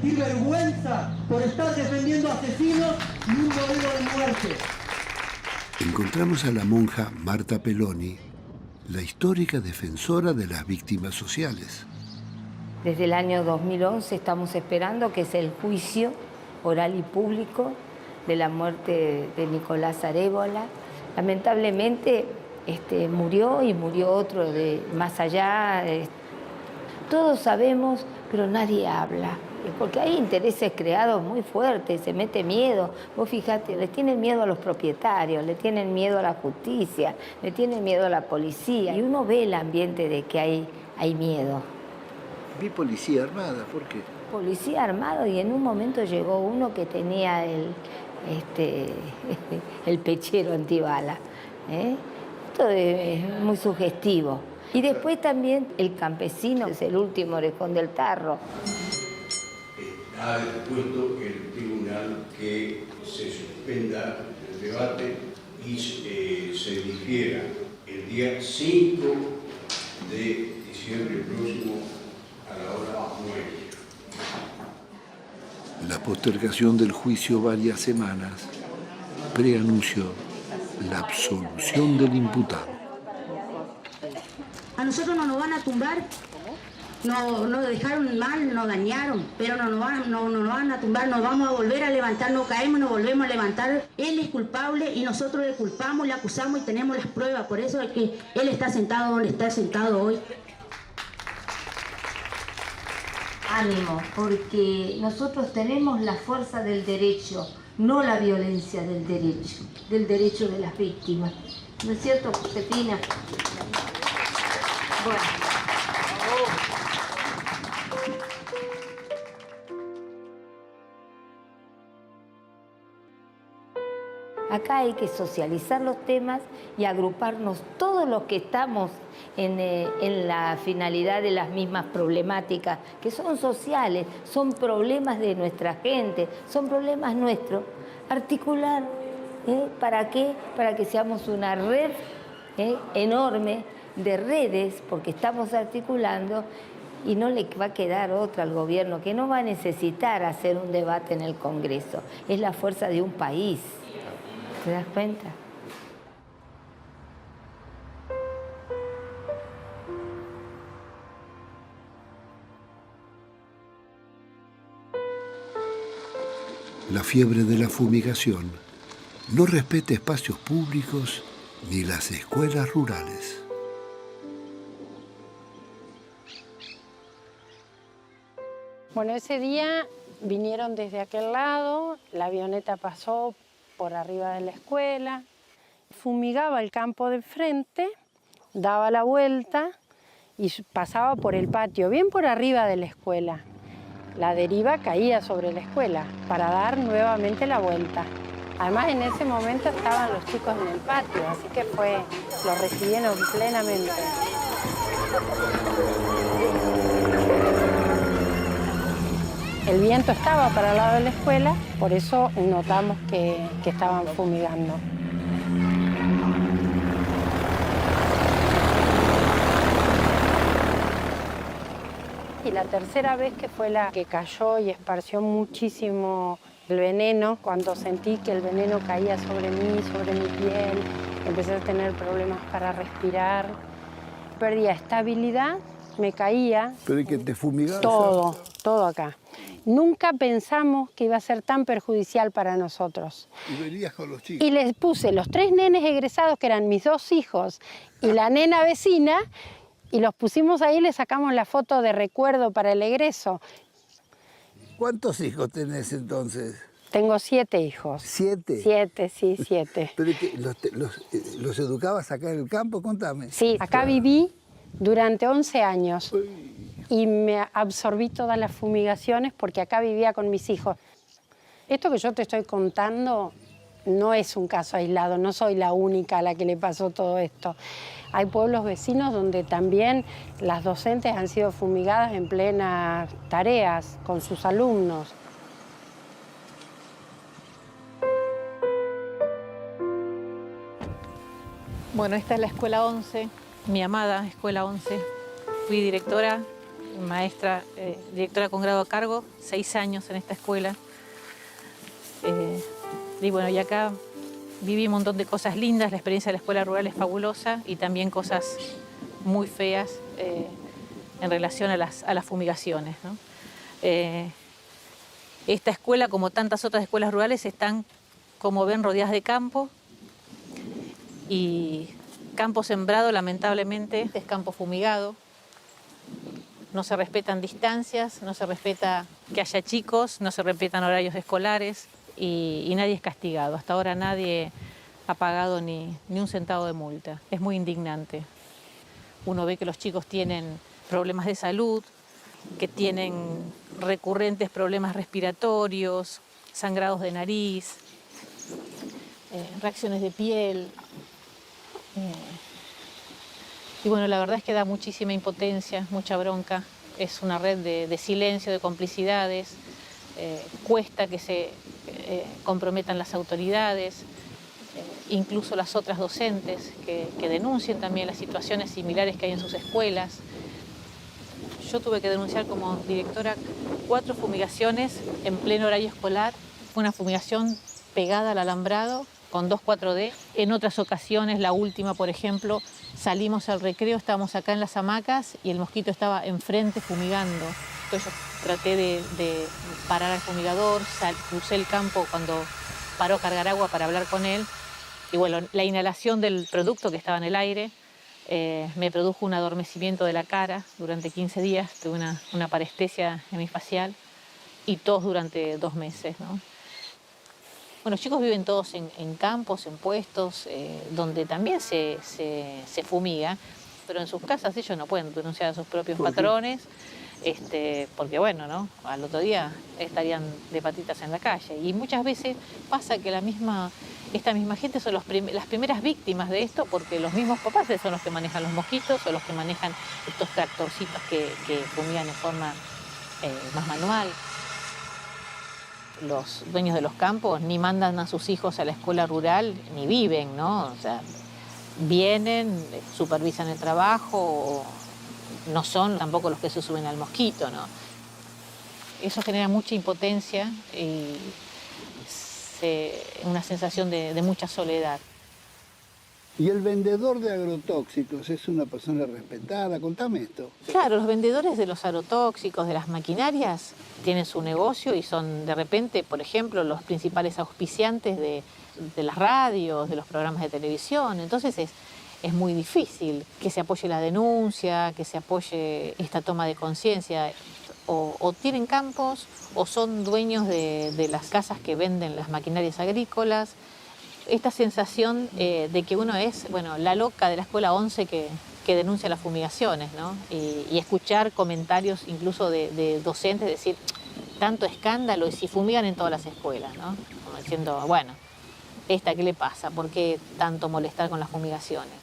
sentir vergüenza por estar defendiendo asesinos y un modelo de muerte. Encontramos a la monja Marta Peloni, la histórica defensora de las víctimas sociales. Desde el año 2011 estamos esperando que es el juicio oral y público de la muerte de Nicolás Arébola. Lamentablemente murió y murió otro más allá. Todos sabemos, pero nadie habla. Porque hay intereses creados muy fuertes, se mete miedo. Vos fijate, le tienen miedo a los propietarios, le tienen miedo a la justicia, le tienen miedo a la policía. Y uno ve el ambiente de que hay miedo. Vi policía armada, ¿por qué? Policía armado, y en un momento llegó uno que tenía el pechero antibala. Esto es muy sugestivo. Y después también el campesino, es el último orejón del tarro. Ha dispuesto el tribunal que se suspenda el debate y se difiera el día 5 de diciembre próximo a la hora 9. La postergación del juicio varias semanas preanunció la absolución del imputado. A nosotros no nos van a tumbar, nos dejaron mal, nos dañaron, pero no nos van a tumbar, nos vamos a volver a levantar, nos caemos, nos volvemos a levantar. Él es culpable y nosotros le culpamos, le acusamos y tenemos las pruebas, por eso es que él está sentado donde está sentado hoy. Ánimo, porque nosotros tenemos la fuerza del derecho, no la violencia del derecho de las víctimas. ¿No es cierto, Josefina? Bueno. Acá hay que socializar los temas y agruparnos todos los que estamos en la finalidad de las mismas problemáticas, que son sociales, son problemas de nuestra gente, son problemas nuestros. Articular, ¿para qué? Para que seamos una red enorme de redes, porque estamos articulando y no le va a quedar otra al gobierno, que no va a necesitar hacer un debate en el Congreso. Es la fuerza de un país. ¿Te das cuenta? La fiebre de la fumigación no respeta espacios públicos ni las escuelas rurales. Bueno, ese día vinieron desde aquel lado, la avioneta pasó por arriba de la escuela, fumigaba el campo de frente, daba la vuelta y pasaba por el patio, bien por arriba de la escuela. La deriva caía sobre la escuela para dar nuevamente la vuelta. Además, en ese momento estaban los chicos en el patio, así que lo recibieron plenamente. El viento estaba para el lado de la escuela, por eso notamos que estaban fumigando. Y la tercera vez que fue la que cayó y esparció muchísimo el veneno, cuando sentí que el veneno caía sobre mí, sobre mi piel, empecé a tener problemas para respirar, perdía estabilidad, me caía. ¿Pero y que te fumigaba? Todo acá. Nunca pensamos que iba a ser tan perjudicial para nosotros. ¿Y venías con los chicos? Y les puse los 3 nenes egresados, que eran mis 2 hijos, y la nena vecina, y los pusimos ahí y les sacamos la foto de recuerdo para el egreso. ¿Cuántos hijos tenés entonces? Tengo 7 hijos. ¿7? 7, sí, 7. ¿Pero los educabas acá en el campo? Contame. Sí, acá viví durante 11 años. Y me absorbí todas las fumigaciones porque acá vivía con mis hijos. Esto que yo te estoy contando no es un caso aislado, no soy la única a la que le pasó todo esto. Hay pueblos vecinos donde también las docentes han sido fumigadas en plenas tareas con sus alumnos. Bueno, esta es la Escuela 11, mi amada Escuela 11. Fui directora maestra, directora con grado a cargo, 6 años en esta escuela. Y bueno, y acá viví un montón de cosas lindas, la experiencia de la escuela rural es fabulosa y también cosas muy feas en relación a las fumigaciones, ¿no? Esta escuela, como tantas otras escuelas rurales, están, como ven, rodeadas de campo y campo sembrado, lamentablemente, es campo fumigado. No se respetan distancias, no se respeta que haya chicos, no se respetan horarios escolares y nadie es castigado. Hasta ahora nadie ha pagado ni un centavo de multa. Es muy indignante. Uno ve que los chicos tienen problemas de salud, que tienen recurrentes problemas respiratorios, sangrados de nariz, reacciones de piel. Y bueno, la verdad es que da muchísima impotencia, mucha bronca. Es una red de silencio, de complicidades. Cuesta que se comprometan las autoridades, incluso las otras docentes que denuncien también las situaciones similares que hay en sus escuelas. Yo tuve que denunciar como directora 4 fumigaciones en pleno horario escolar. Fue una fumigación pegada al alambrado con 2,4-D. En otras ocasiones, la última, por ejemplo, salimos al recreo, estábamos acá en las hamacas y el mosquito estaba enfrente fumigando. Entonces yo traté de parar al fumigador, crucé el campo cuando paró a cargar agua para hablar con él. Y bueno, la inhalación del producto que estaba en el aire me produjo un adormecimiento de la cara durante 15 días, tuve una parestesia hemifacial y tos durante 2 meses, ¿no? Bueno, los chicos viven todos en campos, en puestos, donde también se fumiga, pero en sus casas ellos no pueden denunciar a sus propios patrones, porque bueno, ¿no? Al otro día estarían de patitas en la calle. Y muchas veces pasa que esta misma gente son las primeras víctimas de esto, porque los mismos papás son los que manejan los mosquitos o los que manejan estos tractorcitos que fumigan en forma más manual. Los dueños de los campos ni mandan a sus hijos a la escuela rural, ni viven, ¿no? O sea, vienen, supervisan el trabajo, no son tampoco los que se suben al mosquito, ¿no? Eso genera mucha impotencia y una sensación de mucha soledad. ¿Y el vendedor de agrotóxicos es una persona respetada? Contame esto. Claro, los vendedores de los agrotóxicos, de las maquinarias, tienen su negocio y son de repente, por ejemplo, los principales auspiciantes de las radios, de los programas de televisión. Entonces es muy difícil que se apoye la denuncia, que se apoye esta toma de conciencia. O tienen campos o son dueños de las casas que venden las maquinarias agrícolas. Esta sensación de que uno es, bueno, la loca de la escuela 11 que denuncia las fumigaciones, ¿no? Y escuchar comentarios incluso de docentes decir, tanto escándalo y si fumigan en todas las escuelas, ¿no? Como diciendo, bueno, ¿esta qué le pasa? ¿Por qué tanto molestar con las fumigaciones?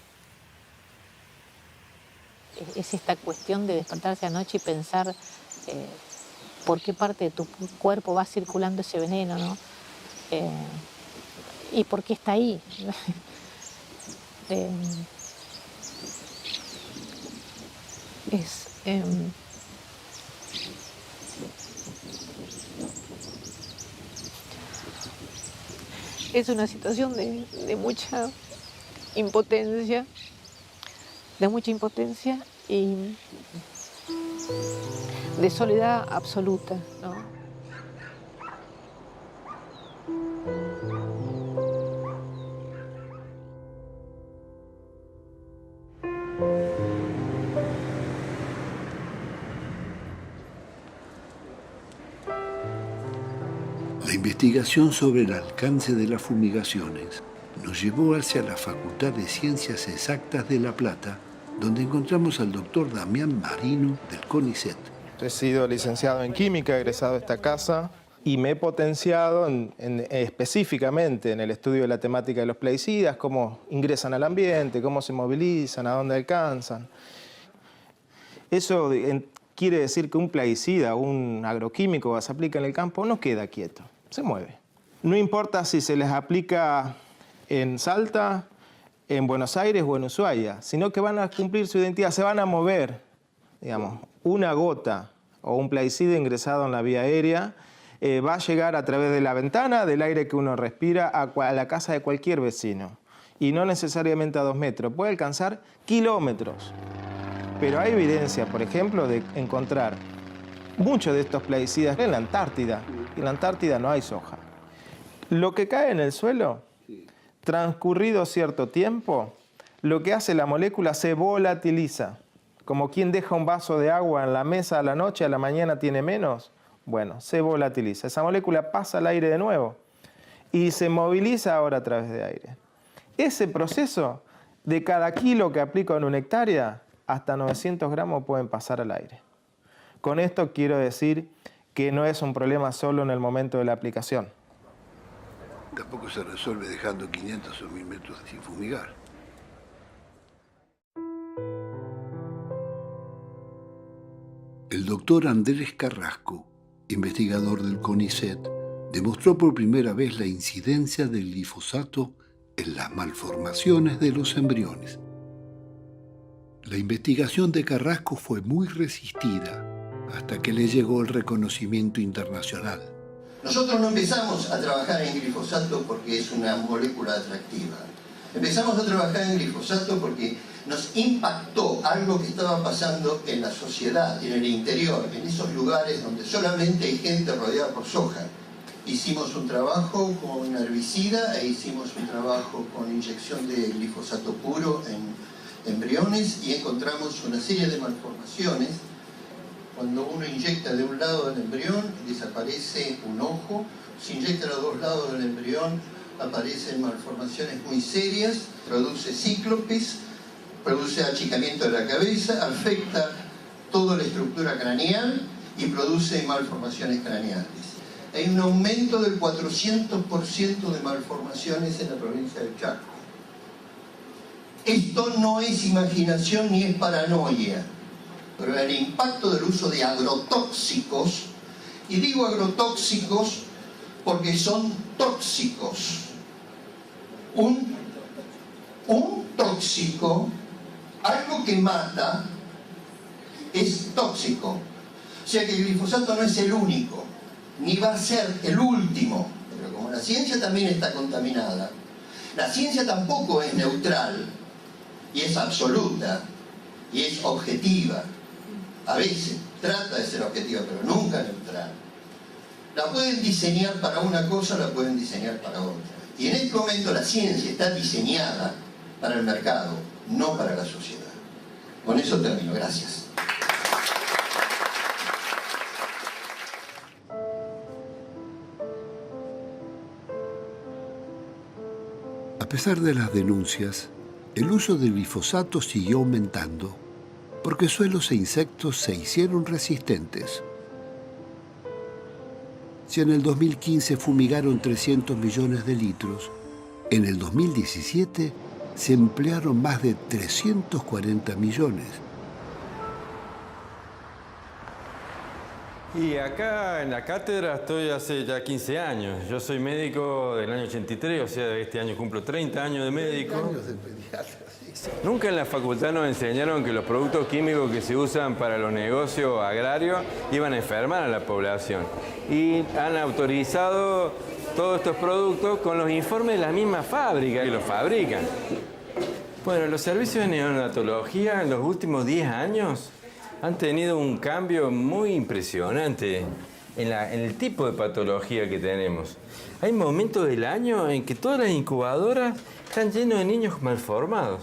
Es esta cuestión de despertarse anoche y pensar por qué parte de tu cuerpo va circulando ese veneno, ¿no? ¿Y por qué está ahí? Es una situación de mucha impotencia, y de soledad absoluta, ¿no? La investigación sobre el alcance de las fumigaciones nos llevó hacia la Facultad de Ciencias Exactas de La Plata, donde encontramos al doctor Damián Marino del CONICET. He sido licenciado en química, egresado de esta casa, y me he potenciado específicamente en el estudio de la temática de los plaguicidas, cómo ingresan al ambiente, cómo se movilizan, a dónde alcanzan. Eso quiere decir que un plaguicida o un agroquímico que se aplica en el campo no queda quieto, se mueve. No importa si se les aplica en Salta, en Buenos Aires o en Ushuaia, sino que van a cumplir su identidad, se van a mover digamos, una gota o un plaguicida ingresado en la vía aérea va a llegar a través de la ventana del aire que uno respira a la casa de cualquier vecino. Y no necesariamente a 2 metros, puede alcanzar kilómetros. Pero hay evidencia, por ejemplo, de encontrar muchos de estos plaguicidas en la Antártida. En la Antártida no hay soja. Lo que cae en el suelo, transcurrido cierto tiempo, lo que hace la molécula se volatiliza. Como quien deja un vaso de agua en la mesa a la noche, a la mañana tiene menos. Bueno, se volatiliza. Esa molécula pasa al aire de nuevo y se moviliza ahora a través de aire. Ese proceso, de cada kilo que aplico en una hectárea, hasta 900 gramos pueden pasar al aire. Con esto quiero decir que no es un problema solo en el momento de la aplicación. Tampoco se resuelve dejando 500 o 1000 metros sin fumigar. El doctor Andrés Carrasco, investigador del CONICET, demostró por primera vez la incidencia del glifosato en las malformaciones de los embriones. La investigación de Carrasco fue muy resistida hasta que le llegó el reconocimiento internacional. Nosotros no empezamos a trabajar en glifosato porque es una molécula atractiva. Empezamos a trabajar en glifosato porque nos impactó algo que estaba pasando en la sociedad, en el interior, en esos lugares donde solamente hay gente rodeada por soja. Hicimos un trabajo con herbicida e hicimos un trabajo con inyección de glifosato puro en embriones y encontramos una serie de malformaciones. Cuando uno inyecta de un lado del embrión, desaparece un ojo. Si inyecta a los dos lados del embrión, aparecen malformaciones muy serias, produce cíclopes, produce achicamiento de la cabeza, afecta toda la estructura craneal y produce malformaciones craneales. Hay un aumento del 400% de malformaciones en la provincia del Chaco. Esto no es imaginación ni es paranoia, pero el impacto del uso de agrotóxicos, y digo agrotóxicos porque son tóxicos. Un tóxico, algo que mata, es tóxico. O sea que el glifosato no es el único, ni va a ser el último. Pero como la ciencia también está contaminada, la ciencia tampoco es neutral, y es absoluta, y es objetiva. A veces trata de ser objetiva, pero nunca neutral. La pueden diseñar para una cosa, la pueden diseñar para otra. Y en este momento la ciencia está diseñada para el mercado, no para la sociedad. Con eso termino. Gracias. A pesar de las denuncias, el uso del glifosato siguió aumentando porque suelos e insectos se hicieron resistentes. Si en el 2015 fumigaron 300 millones de litros, en el 2017 se emplearon más de 340 millones. Y acá en la cátedra estoy hace ya 15 años. Yo soy médico del año 83, o sea, este año cumplo 30 años de médico. 30 años de pediatra, sí. Nunca en la facultad nos enseñaron que los productos químicos que se usan para los negocios agrarios iban a enfermar a la población. Y han autorizado todos estos productos con los informes de la misma fábrica que los fabrican. Bueno, los servicios de neonatología en los últimos 10 años han tenido un cambio muy impresionante en el tipo de patología que tenemos. Hay momentos del año en que todas las incubadoras están llenas de niños malformados.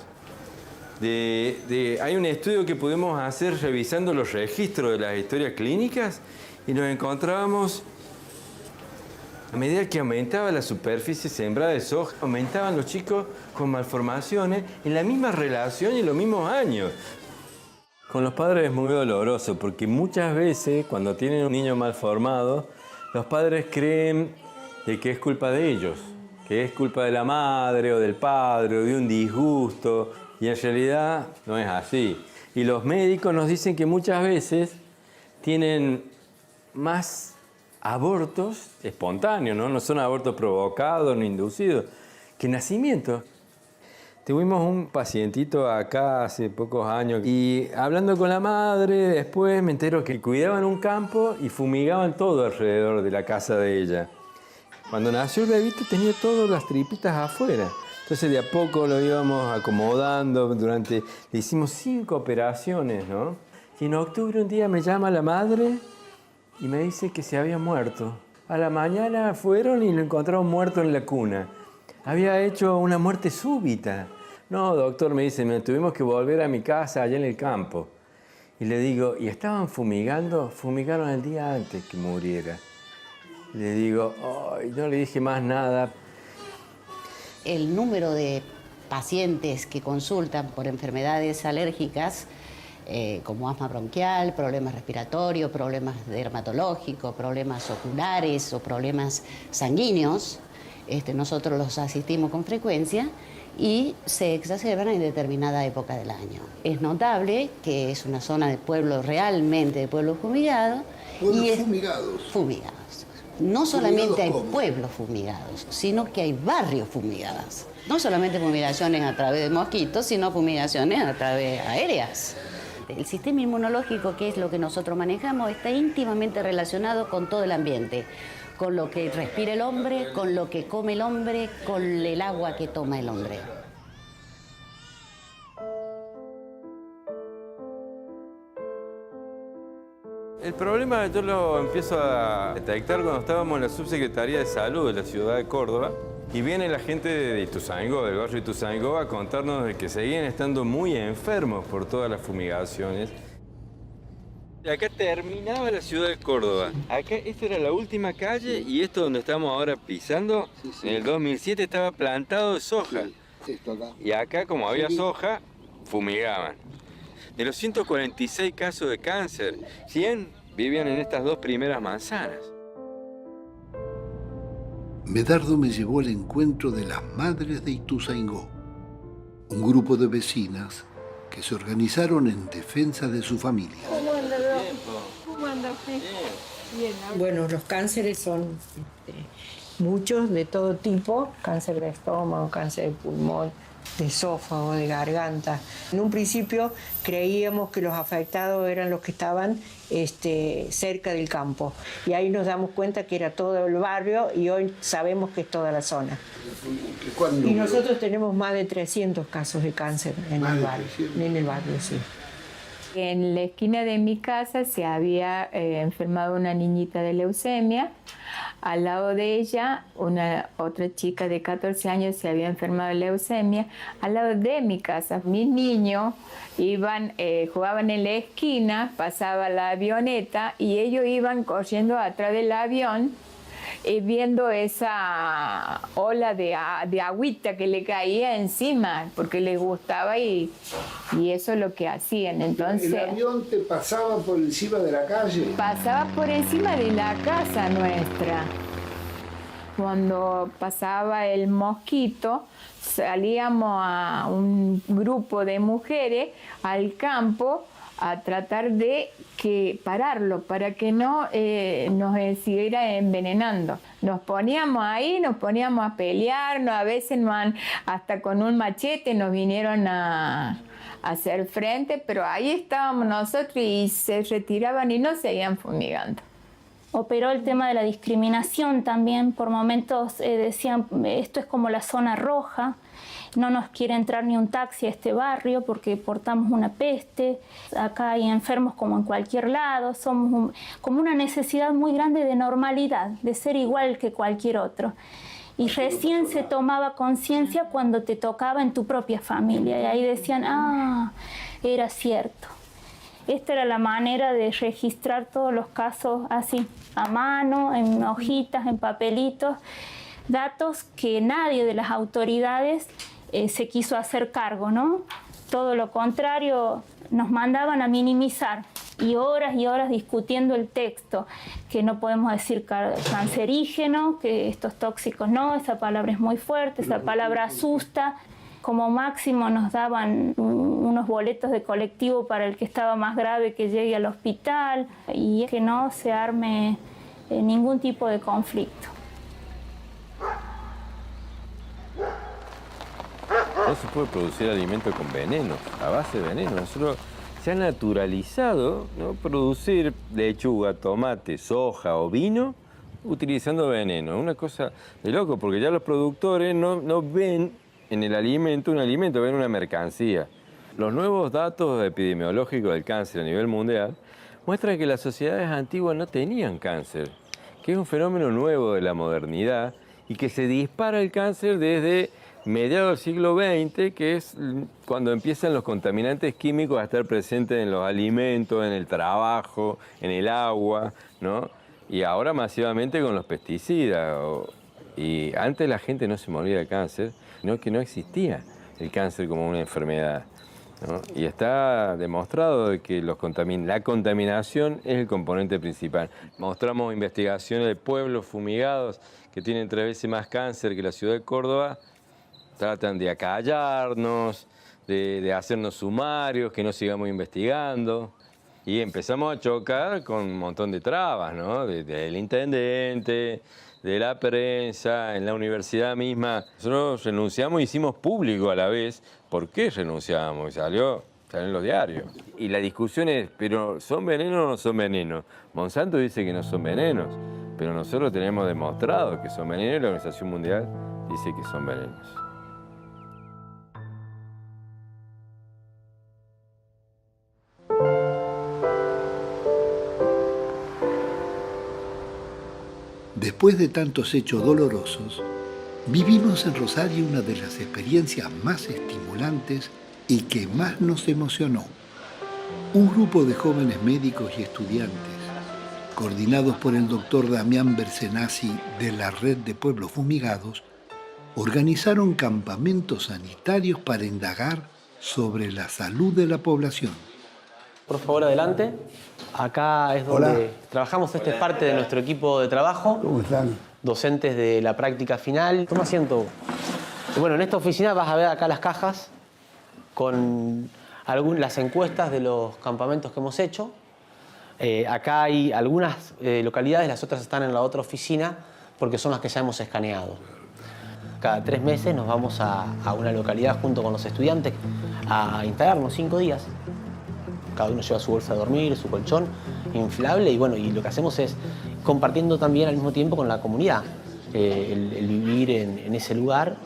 Hay un estudio que pudimos hacer revisando los registros de las historias clínicas y nos encontrábamos, a medida que aumentaba la superficie sembrada de soja, aumentaban los chicos con malformaciones en la misma relación y en los mismos años. Con los padres es muy doloroso porque muchas veces cuando tienen un niño mal formado, los padres creen de que es culpa de ellos, que es culpa de la madre o del padre o de un disgusto, y en realidad no es así. Y los médicos nos dicen que muchas veces tienen más abortos espontáneos, no son abortos provocados ni inducidos, que nacimientos. Tuvimos un pacientito acá hace pocos años y hablando con la madre, después me entero que cuidaban un campo y fumigaban todo alrededor de la casa de ella. Cuando nació el bebito tenía todas las tripitas afuera. Entonces de a poco lo íbamos acomodando, le hicimos 5 operaciones, ¿no? Y en octubre un día me llama la madre y me dice que se había muerto. A la mañana fueron y lo encontraron muerto en la cuna. Había hecho una muerte súbita. No, doctor, me dice, tuvimos que volver a mi casa allá en el campo. Y le digo, ¿y estaban fumigando? Fumigaron el día antes que muriera. Le digo, ay, no le dije más nada. El número de pacientes que consultan por enfermedades alérgicas, como asma bronquial, problemas respiratorios, problemas dermatológicos, problemas oculares o problemas sanguíneos, nosotros los asistimos con frecuencia y se exacerban en determinada época del año. Es notable que es una zona de pueblo, realmente de pueblo fumigado. ¿Pueblos fumigados? Fumigados. No solamente hay pueblos fumigados, sino que hay barrios fumigados. No solamente fumigaciones a través de mosquitos, sino fumigaciones a través aéreas. El sistema inmunológico, que es lo que nosotros manejamos, está íntimamente relacionado con todo el ambiente. Con lo que respira el hombre, con lo que come el hombre, con el agua que toma el hombre. El problema yo lo empiezo a detectar cuando estábamos en la Subsecretaría de Salud de la ciudad de Córdoba y viene la gente de Ituzaingó, del barrio de Ituzaingó, a contarnos de que seguían estando muy enfermos por todas las fumigaciones. Acá terminaba la ciudad de Córdoba. Acá, esta era la última calle y esto donde estamos ahora pisando, en el 2007 estaba plantado de soja. Y acá, como había soja, fumigaban. De los 146 casos de cáncer, 100 vivían en estas 2 primeras manzanas. Medardo me llevó al encuentro de las madres de Ituzaingó, un grupo de vecinas que se organizaron en defensa de su familia. ¿Cómo anda usted? Bien. Bueno, los cánceres son muchos, de todo tipo, cáncer de estómago, cáncer de pulmón, de esófago, de garganta. En un principio creíamos que los afectados eran los que estaban cerca del campo y ahí nos damos cuenta que era todo el barrio y hoy sabemos que es toda la zona. Y nosotros tenemos más de 300 casos de cáncer en el barrio. En el barrio, sí. En la esquina de mi casa se había enfermado una niñita de leucemia. Al lado de ella, otra chica de 14 años se había enfermado de leucemia. Al lado de mi casa, mis niños jugaban en la esquina, pasaba la avioneta y ellos iban corriendo atrás del avión viendo esa ola de agüita que le caía encima porque les gustaba y eso es lo que hacían. Entonces, ¿el avión te pasaba por encima de la calle? Pasaba por encima de la casa nuestra. Cuando pasaba el mosquito, salíamos a un grupo de mujeres al campo a tratar de pararlo para que no nos siguiera envenenando. Nos poníamos ahí, nos poníamos a pelear, a veces hasta con un machete nos vinieron a hacer frente, pero ahí estábamos nosotros y se retiraban y no seguían fumigando. Operó el tema de la discriminación también. Por momentos decían, esto es como la zona roja, no nos quiere entrar ni un taxi a este barrio porque portamos una peste. Acá hay enfermos como en cualquier lado, somos como una necesidad muy grande de normalidad, de ser igual que cualquier otro. Y recién se tomaba conciencia cuando te tocaba en tu propia familia y ahí decían, era cierto. Esta era la manera de registrar todos los casos así, a mano, en hojitas, en papelitos, datos que nadie de las autoridades se quiso hacer cargo, ¿no? Todo lo contrario, nos mandaban a minimizar y horas discutiendo el texto, que no podemos decir cancerígeno, que estos tóxicos no, esa palabra es muy fuerte, esa palabra asusta. Como máximo nos daban unos boletos de colectivo para el que estaba más grave que llegue al hospital y que no se arme ningún tipo de conflicto. No se puede producir alimento con venenos, a base de veneno. Nosotros se ha naturalizado, ¿no?, producir lechuga, tomate, soja o vino utilizando veneno. Una cosa de loco, porque ya los productores no ven en el alimento un alimento, ven una mercancía. Los nuevos datos epidemiológicos del cáncer a nivel mundial muestran que las sociedades antiguas no tenían cáncer, que es un fenómeno nuevo de la modernidad y que se dispara el cáncer desde mediados del siglo XX, que es cuando empiezan los contaminantes químicos a estar presentes en los alimentos, en el trabajo, en el agua, ¿no? Y ahora masivamente con los pesticidas. Y antes la gente no se moría de cáncer, sino que no existía el cáncer como una enfermedad, ¿no? Y está demostrado de que la contaminación es el componente principal. Mostramos investigaciones de pueblos fumigados que tienen 3 veces más cáncer que la ciudad de Córdoba. Tratan de acallarnos, de hacernos sumarios, que no sigamos investigando. Y empezamos a chocar con un montón de trabas, ¿no? Del intendente, de la prensa, en la universidad misma. Nosotros renunciamos y hicimos público a la vez por qué renunciamos. Y salió en los diarios. Y la discusión es, ¿pero son venenos o no son venenos? Monsanto dice que no son venenos, pero nosotros tenemos demostrado que son venenos y la Organización Mundial dice que son venenos. Después de tantos hechos dolorosos, vivimos en Rosario una de las experiencias más estimulantes y que más nos emocionó. Un grupo de jóvenes médicos y estudiantes, coordinados por el doctor Damián Bersenazzi de la Red de Pueblos Fumigados, organizaron campamentos sanitarios para indagar sobre la salud de la población. Por favor, adelante. Acá es donde trabajamos. Esta es parte de nuestro equipo de trabajo. ¿Cómo están? Docentes de la práctica final. Toma asiento. Bueno, en esta oficina vas a ver acá las cajas con las encuestas de los campamentos que hemos hecho. Acá hay algunas localidades, las otras están en la otra oficina porque son las que ya hemos escaneado. Cada 3 meses nos vamos a una localidad junto con los estudiantes a instalarnos 5 días. Cada uno lleva su bolsa de dormir, su colchón inflable y bueno, y lo que hacemos es compartiendo también al mismo tiempo con la comunidad, el vivir en ese lugar.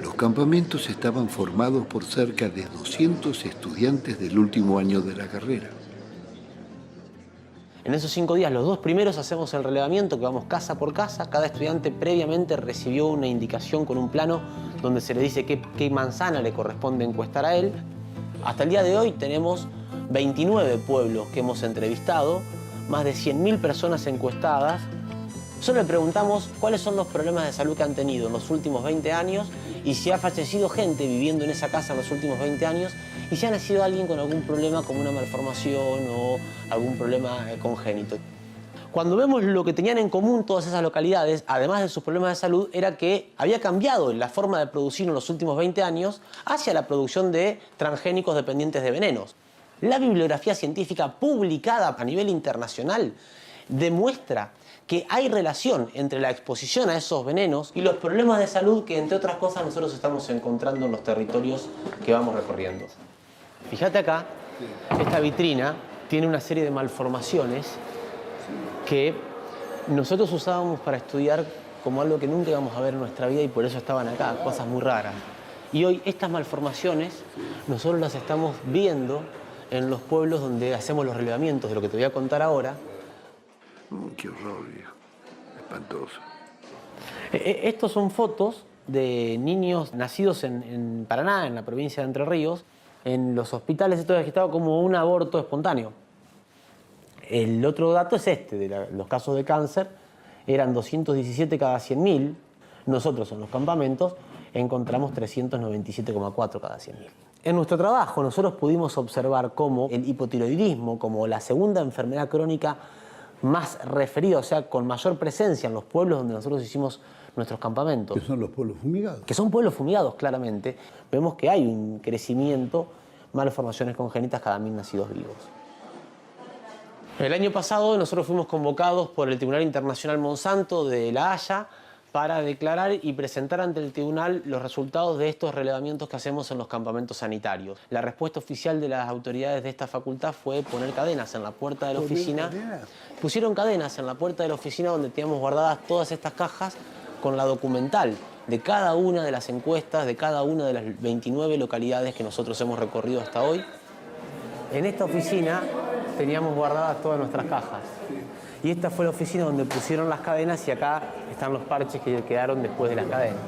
Los campamentos estaban formados por cerca de 200 estudiantes del último año de la carrera. En esos 5 días, los 2 primeros hacemos el relevamiento, que vamos casa por casa. Cada estudiante previamente recibió una indicación con un plano donde se le dice qué manzana le corresponde encuestar a él. Hasta el día de hoy tenemos 29 pueblos que hemos entrevistado, más de 100.000 personas encuestadas. Solo le preguntamos cuáles son los problemas de salud que han tenido en los últimos 20 años y si ha fallecido gente viviendo en esa casa en los últimos 20 años y si ha nacido alguien con algún problema como una malformación o algún problema congénito. Cuando vemos lo que tenían en común todas esas localidades, además de sus problemas de salud, era que había cambiado la forma de producir en los últimos 20 años hacia la producción de transgénicos dependientes de venenos. La bibliografía científica publicada a nivel internacional demuestra que hay relación entre la exposición a esos venenos y los problemas de salud que, entre otras cosas, nosotros estamos encontrando en los territorios que vamos recorriendo. Fíjate acá, esta vitrina tiene una serie de malformaciones que nosotros usábamos para estudiar como algo que nunca íbamos a ver en nuestra vida y por eso estaban acá, cosas muy raras. Y hoy estas malformaciones nosotros las estamos viendo en los pueblos donde hacemos los relevamientos de lo que te voy a contar ahora. Qué horror, viejo. Espantoso. Estos son fotos de niños nacidos en Paraná, en la provincia de Entre Ríos. En los hospitales esto es registrado como un aborto espontáneo. El otro dato es de los casos de cáncer, eran 217 cada 100.000. Nosotros en los campamentos encontramos 397,4 cada 100.000. En nuestro trabajo nosotros pudimos observar cómo el hipotiroidismo, como la segunda enfermedad crónica más referida, o sea, con mayor presencia en los pueblos donde nosotros hicimos nuestros campamentos. Que son los pueblos fumigados. Que son pueblos fumigados, claramente. Vemos que hay un crecimiento, malformaciones congénitas cada 1.000 nacidos vivos. El año pasado nosotros fuimos convocados por el Tribunal Internacional Monsanto de La Haya para declarar y presentar ante el tribunal los resultados de estos relevamientos que hacemos en los campamentos sanitarios. La respuesta oficial de las autoridades de esta facultad fue poner cadenas en la puerta de la oficina. Pusieron cadenas en la puerta de la oficina donde teníamos guardadas todas estas cajas con la documental de cada una de las encuestas, de cada una de las 29 localidades que nosotros hemos recorrido hasta hoy. En esta oficina teníamos guardadas todas nuestras cajas. Y esta fue la oficina donde pusieron las cadenas y acá están los parches que quedaron después de las cadenas.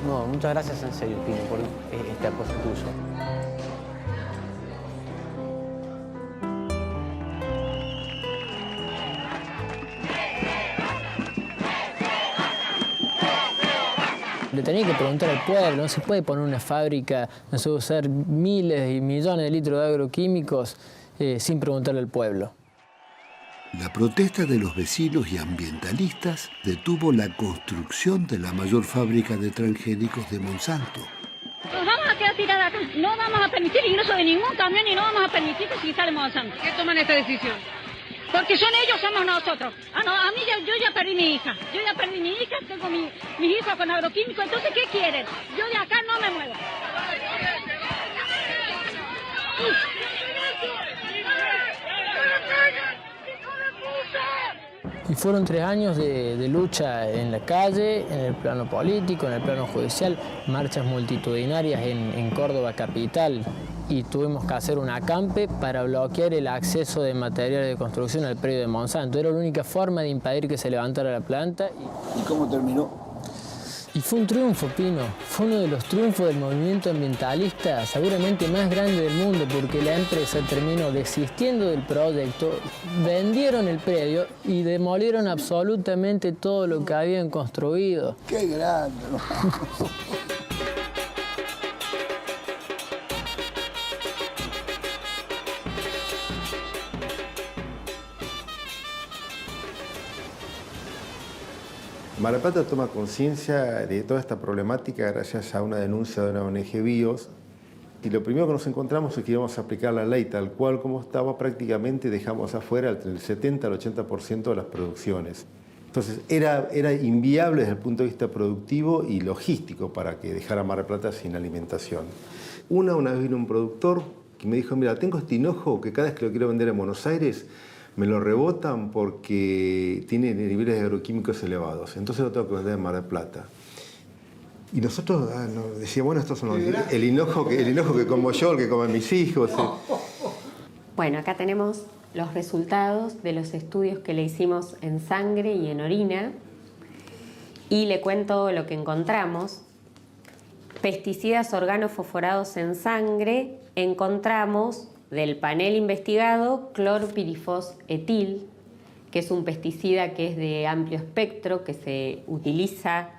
No, muchas gracias en serio, Pino, por este apoyo tuyo. Le tenía que preguntar al pueblo, no se puede poner una fábrica, no se puede usar miles y millones de litros de agroquímicos sin preguntarle al pueblo. La protesta de los vecinos y ambientalistas detuvo la construcción de la mayor fábrica de transgénicos de Monsanto. Nos vamos a quedar tiradas acá. No vamos a permitir el ingreso de ningún camión y no vamos a permitir que se instale Monsanto. ¿Qué toman esta decisión? Porque son ellos, somos nosotros. Ah, no, a mí yo ya perdí mi hija. Yo ya perdí mi hija, tengo mis hijos con agroquímicos. Entonces, ¿qué quieren? Yo de acá no me muevo. Y fueron 3 años de lucha en la calle, en el plano político, en el plano judicial, marchas multitudinarias en Córdoba capital. Y tuvimos que hacer un acampe para bloquear el acceso de materiales de construcción al predio de Monsanto. Era la única forma de impedir que se levantara la planta. ¿Y cómo terminó? Y fue un triunfo, Pino. Fue uno de los triunfos del movimiento ambientalista seguramente más grande del mundo, porque la empresa terminó desistiendo del proyecto, vendieron el predio y demolieron absolutamente todo lo que habían construido. ¡Qué grande! Mar del Plata toma conciencia de toda esta problemática gracias a una denuncia de una ONG BIOS. Y lo primero que nos encontramos es que íbamos a aplicar la ley tal cual como estaba, prácticamente dejamos afuera entre el 70 al 80% de las producciones. Entonces era inviable desde el punto de vista productivo y logístico para que dejara Mar del Plata sin alimentación. Una vez vino un productor que me dijo, mira, tengo este hinojo que cada vez que lo quiero vender en Buenos Aires me lo rebotan porque tiene niveles de agroquímicos elevados, entonces lo tengo que vender en Mar del Plata. Y nosotros decíamos, bueno, estos son el hinojo que como yo, el que comen mis hijos. Bueno, acá tenemos los resultados de los estudios que le hicimos en sangre y en orina. Y le cuento lo que encontramos. Pesticidas organofosforados en sangre, encontramos del panel investigado clorpirifos etil, que es un pesticida que es de amplio espectro, que se utiliza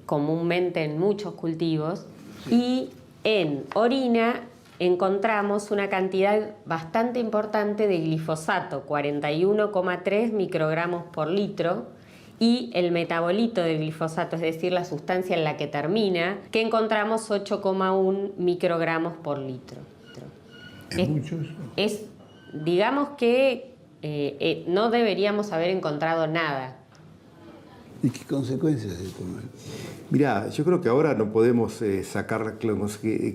comúnmente en muchos cultivos. Y en orina encontramos una cantidad bastante importante de glifosato, 41,3 microgramos por litro, y el metabolito del glifosato, es decir, la sustancia en la que termina, que encontramos 8,1 microgramos por litro. ¿Es mucho eso? Digamos que no deberíamos haber encontrado nada. ¿Y qué consecuencias de esto? Mirá, yo creo que ahora no podemos sacar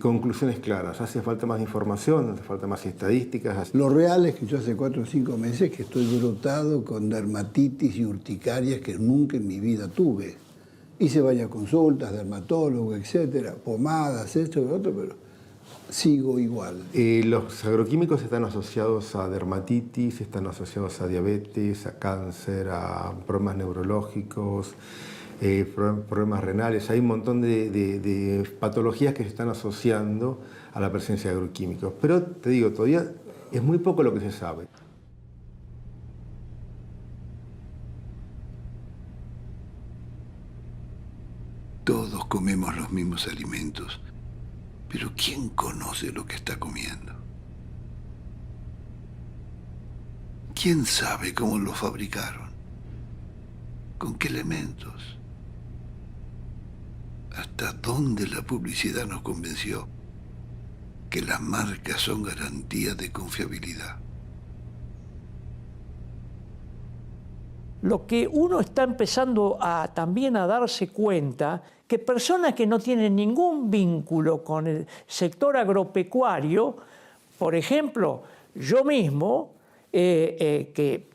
conclusiones claras. Hace falta más información, hace falta más estadísticas. Lo real es que yo hace 4 o 5 meses que estoy brotado con dermatitis y urticarias que nunca en mi vida tuve. Hice varias consultas, dermatólogo, etcétera, pomadas, esto y lo otro, pero sigo igual. Los agroquímicos están asociados a dermatitis, están asociados a diabetes, a cáncer, a problemas neurológicos, problemas renales. Hay un montón de patologías que se están asociando a la presencia de agroquímicos. Pero te digo, todavía es muy poco lo que se sabe. Todos comemos los mismos alimentos. Pero ¿quién conoce lo que está comiendo? ¿Quién sabe cómo lo fabricaron? ¿Con qué elementos? ¿Hasta dónde la publicidad nos convenció que las marcas son garantía de confiabilidad? lo que uno está empezando también a darse cuenta, que personas que no tienen ningún vínculo con el sector agropecuario, por ejemplo, yo mismo, que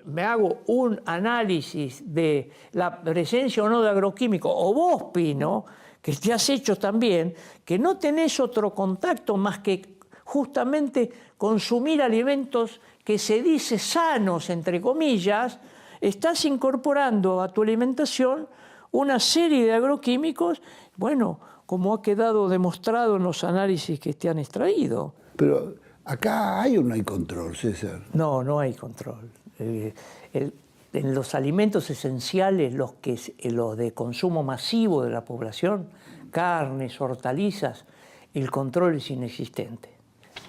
me hago un análisis de la presencia o no de agroquímicos, o vos, Pino, que te has hecho también, que no tenés otro contacto más que justamente consumir alimentos que se dice sanos, entre comillas, estás incorporando a tu alimentación una serie de agroquímicos, bueno, como ha quedado demostrado en los análisis que te han extraído. Pero acá hay o no hay control, César. No, no hay control. En los alimentos esenciales, los de consumo masivo de la población, carnes, hortalizas, el control es inexistente.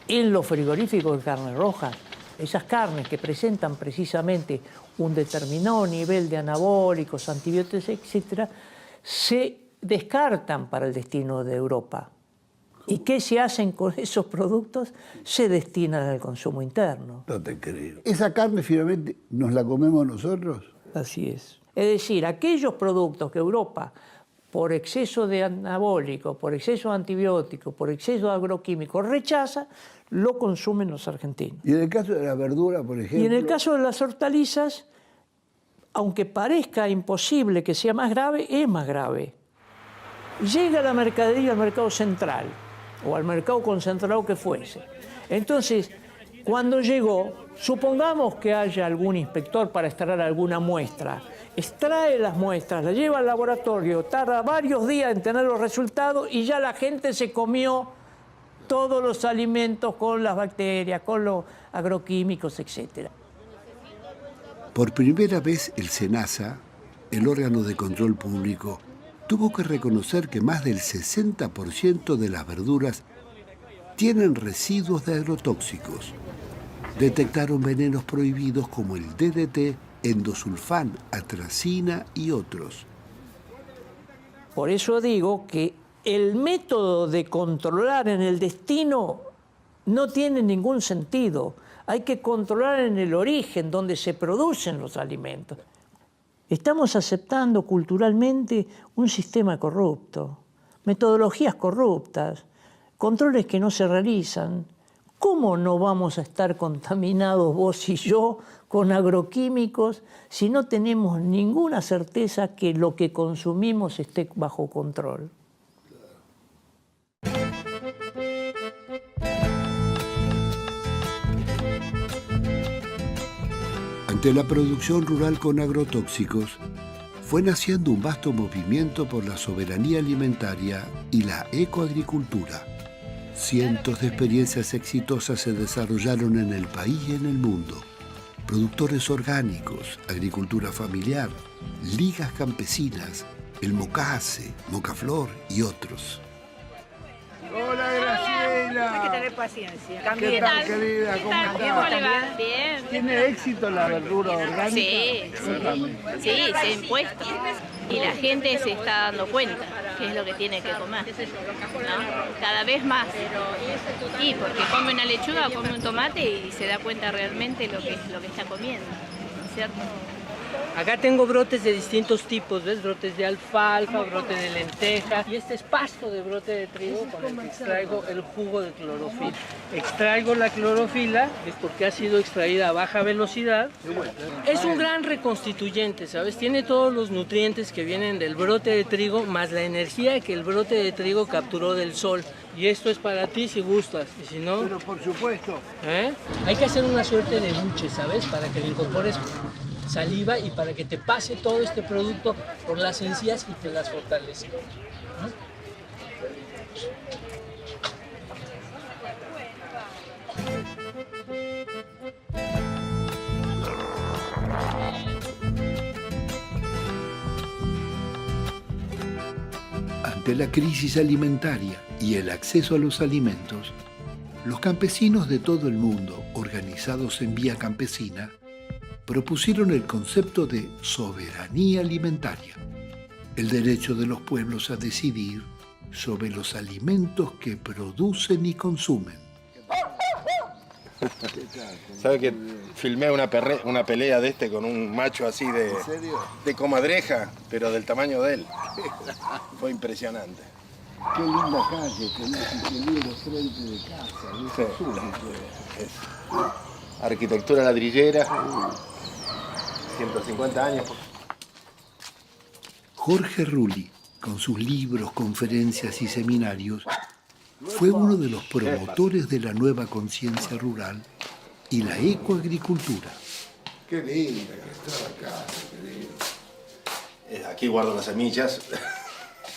En los frigoríficos de carne roja, esas carnes que presentan precisamente un determinado nivel de anabólicos, antibióticos, etc., se descartan para el destino de Europa. ¿Y qué se hacen con esos productos? Se destinan al consumo interno. No te creo. ¿Esa carne finalmente nos la comemos nosotros? Así es. Es decir, aquellos productos que Europa, por exceso de anabólicos, por exceso de antibióticos, por exceso de agroquímicos, rechaza, lo consumen los argentinos. Y en el caso de la verdura, por ejemplo... Y en el caso de las hortalizas, aunque parezca imposible que sea más grave, es más grave. Llega la mercadería al mercado central, o al mercado concentrado que fuese. Entonces, cuando llegó, supongamos que haya algún inspector para extraer alguna muestra, extrae las muestras, las lleva al laboratorio, tarda varios días en tener los resultados y ya la gente se comió todos los alimentos con las bacterias, con los agroquímicos, etc. Por primera vez el SENASA, el órgano de control público, tuvo que reconocer que más del 60% de las verduras tienen residuos de agrotóxicos. Detectaron venenos prohibidos como el DDT, endosulfán, atracina y otros. Por eso digo que el método de controlar en el destino no tiene ningún sentido. Hay que controlar en el origen, donde se producen los alimentos. Estamos aceptando culturalmente un sistema corrupto, metodologías corruptas, controles que no se realizan. ¿Cómo no vamos a estar contaminados vos y yo con agroquímicos si no tenemos ninguna certeza que lo que consumimos esté bajo control? Ante la producción rural con agrotóxicos, fue naciendo un vasto movimiento por la soberanía alimentaria y la ecoagricultura. Cientos de experiencias exitosas se desarrollaron en el país y en el mundo. Productores orgánicos, agricultura familiar, ligas campesinas, el Mocase, Mocaflor y otros. Hola, Graciela. Hay que tener paciencia. ¿Qué tal, querida? ¿Cómo estás? ¿Cómo le va? Bien. ¿Tiene éxito la verdura orgánica? Sí, se ha impuesto. Y la gente se está dando cuenta que es lo que tiene que comer, ¿no? Cada vez más. Y porque come una lechuga o come un tomate y se da cuenta realmente lo que está comiendo, ¿cierto? Acá tengo brotes de distintos tipos, ¿ves? Brotes de alfalfa, brote de lenteja. Y este es pasto de brote de trigo con el que extraigo el jugo de clorofila. Extraigo la clorofila, es porque ha sido extraída a baja velocidad. Es un gran reconstituyente, ¿sabes? Tiene todos los nutrientes que vienen del brote de trigo, más la energía que el brote de trigo capturó del sol. Y esto es para ti si gustas, y si no... Pero por supuesto. Hay que hacer una suerte de buche, ¿sabes? Para que le incorpores saliva y para que te pase todo este producto por las encías y te las fortalezca. Ante la crisis alimentaria y el acceso a los alimentos, los campesinos de todo el mundo, organizados en Vía Campesina, propusieron el concepto de soberanía alimentaria, el derecho de los pueblos a decidir sobre los alimentos que producen y consumen. ¿Sabe que filmé una pelea de este con un macho así de comadreja, pero del tamaño de él? Fue impresionante. Qué linda calle, tenés y qué lindo frente de casa. Sí. Es arquitectura ladrillera, 150 años. Jorge Rulli, con sus libros, conferencias y seminarios, fue uno de los promotores de la nueva conciencia rural y la ecoagricultura. Qué linda que está la casa, qué lindo. Aquí guardo las semillas.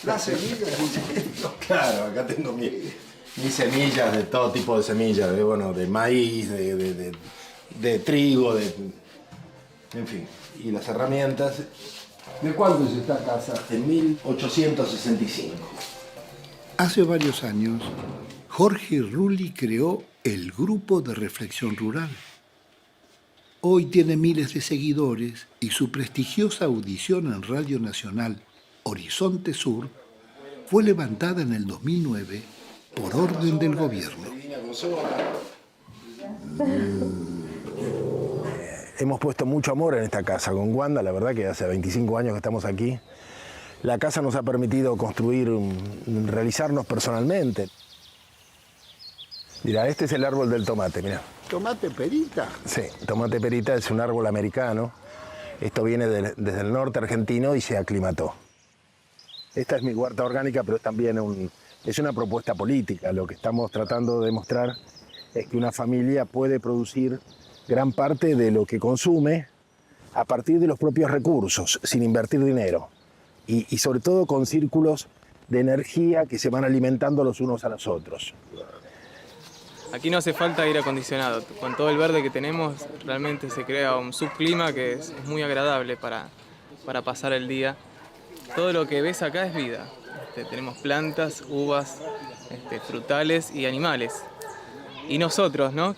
¿Las semillas? Claro, acá tengo mis semillas, de todo tipo de semillas, de maíz, de trigo, en fin. Y las herramientas. ¿De cuándo es esta casa? De 1865. Hace varios años, Jorge Rulli creó el Grupo de Reflexión Rural. Hoy tiene miles de seguidores y su prestigiosa audición en Radio Nacional Horizonte Sur fue levantada en el 2009 por orden del gobierno. Hemos puesto mucho amor en esta casa con Wanda, la verdad que hace 25 años que estamos aquí. La casa nos ha permitido construir, realizarnos personalmente. Mira, este es el árbol del tomate, mira. ¿Tomate perita? Sí, tomate perita es un árbol americano. Esto viene desde el norte argentino y se aclimató. Esta es mi huerta orgánica, pero también es una propuesta política. Lo que estamos tratando de demostrar es que una familia puede producir gran parte de lo que consume a partir de los propios recursos, sin invertir dinero. Y sobre todo con círculos de energía que se van alimentando los unos a los otros. Aquí no hace falta aire acondicionado. Con todo el verde que tenemos, realmente se crea un subclima que es muy agradable para pasar el día. Todo lo que ves acá es vida. Tenemos plantas, uvas, frutales y animales. Y nosotros, ¿no?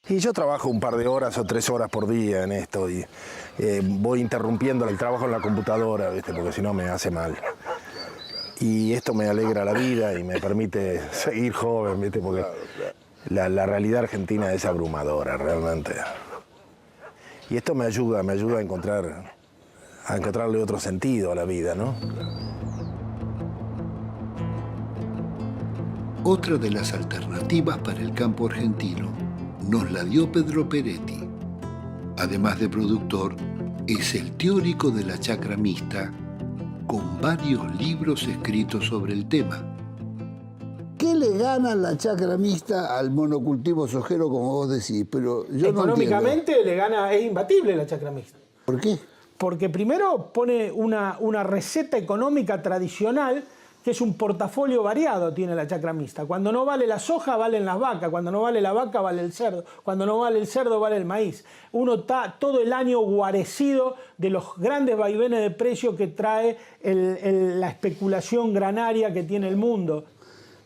Y yo trabajo un par de horas o 3 horas por día en esto y voy interrumpiendo el trabajo en la computadora, ¿viste? Porque si no me hace mal. Y esto me alegra la vida y me permite seguir joven, ¿viste? Porque la realidad argentina es abrumadora, realmente. Y esto me ayuda a encontrarle otro sentido a la vida, ¿no? Otra de las alternativas para el campo argentino nos la dio Pedro Peretti. Además de productor, es el teórico de la chacra mixta, con varios libros escritos sobre el tema. ¿Qué le gana la chacra mixta al monocultivo sojero, como vos decís? Pero yo económicamente le gana, es imbatible la chacra mixta. ¿Por qué? Porque primero pone una receta económica tradicional, que es un portafolio variado, tiene la chacra mixta. Cuando no vale la soja, valen las vacas. Cuando no vale la vaca, vale el cerdo. Cuando no vale el cerdo, vale el maíz. Uno está todo el año guarecido de los grandes vaivenes de precio que trae la especulación granaria que tiene el mundo.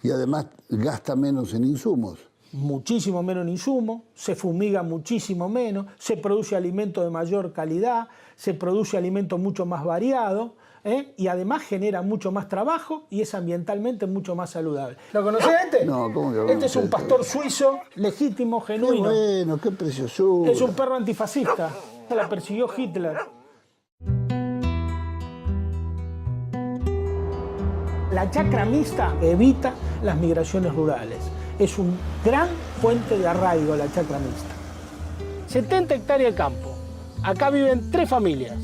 Y además gasta menos en insumos. Muchísimo menos en insumos, se fumiga muchísimo menos, se produce alimento de mayor calidad, se produce alimento mucho más variado. Y además genera mucho más trabajo y es ambientalmente mucho más saludable. ¿Lo conocés este? No, ¿cómo que lo Este es un pastor suizo, legítimo, genuino. Qué bueno, qué preciosura. Es un perro antifascista. Se la persiguió Hitler. La chacra mixta evita las migraciones rurales. Es un gran fuente de arraigo la chacra mixta. 70 hectáreas de campo. Acá viven 3 familias.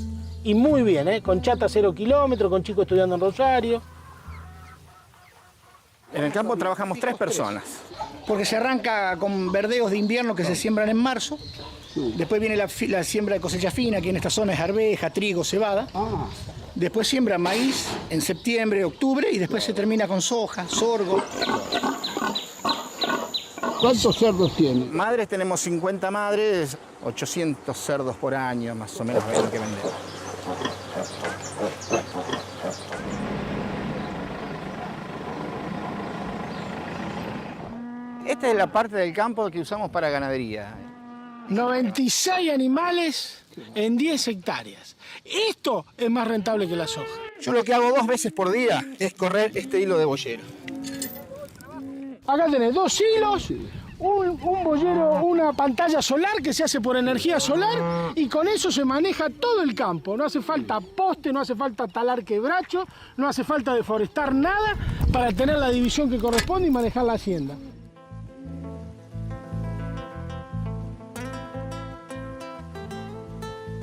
Y muy bien, con chata 0 kilómetros, con chicos estudiando en Rosario. En el campo trabajamos 3 personas. Porque se arranca con verdeos de invierno que se siembran en marzo. Después viene la siembra de cosecha fina, que en esta zona es arveja, trigo, cebada. Después siembra maíz en septiembre, octubre, y después se termina con soja, sorgo. ¿Cuántos cerdos tienen? Madres tenemos 50 madres, 800 cerdos por año, más o menos, es lo que vendemos. Esta es la parte del campo que usamos para ganadería. 96 animales en 10 hectáreas. Esto es más rentable que la soja. Yo lo que hago 2 veces por día es correr este hilo de boyero. Acá tenés 2 hilos, un boyero, una pantalla solar que se hace por energía solar y con eso se maneja todo el campo. No hace falta poste, no hace falta talar quebracho, no hace falta deforestar nada para tener la división que corresponde y manejar la hacienda.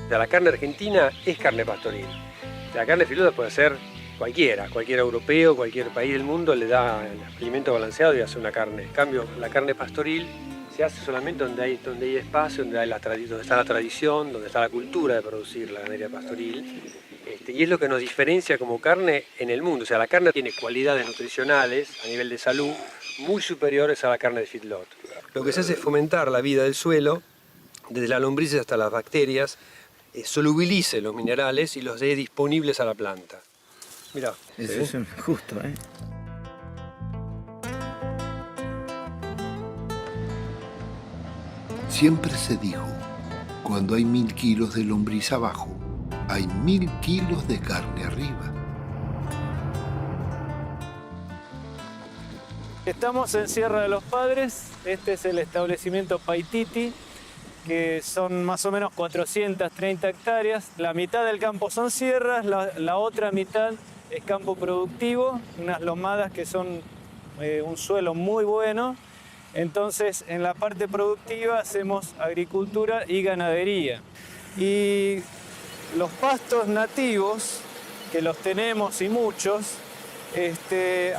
La carne argentina es carne pastoril. La carne filuda puede ser cualquier europeo, cualquier país del mundo le da el alimento balanceado y hace una carne. En cambio, la carne pastoril se hace solamente donde hay espacio, donde está la tradición, donde está la cultura de producir la ganadería pastoril. Y es lo que nos diferencia como carne en el mundo. O sea, la carne tiene cualidades nutricionales a nivel de salud muy superiores a la carne de feedlot. Lo que se hace es fomentar la vida del suelo, desde las lombrices hasta las bacterias, solubilice los minerales y los dé disponibles a la planta. Mirá. Eso es justo, ¿eh? Siempre se dijo, cuando hay 1000 kilos de lombriz abajo, hay 1000 kilos de carne arriba. Estamos en Sierra de los Padres, este es el establecimiento Paititi, que son más o menos 430 hectáreas. La mitad del campo son sierras, la otra mitad es campo productivo, unas lomadas que son un suelo muy bueno. Entonces, en la parte productiva hacemos agricultura y ganadería. Y los pastos nativos, que los tenemos y muchos,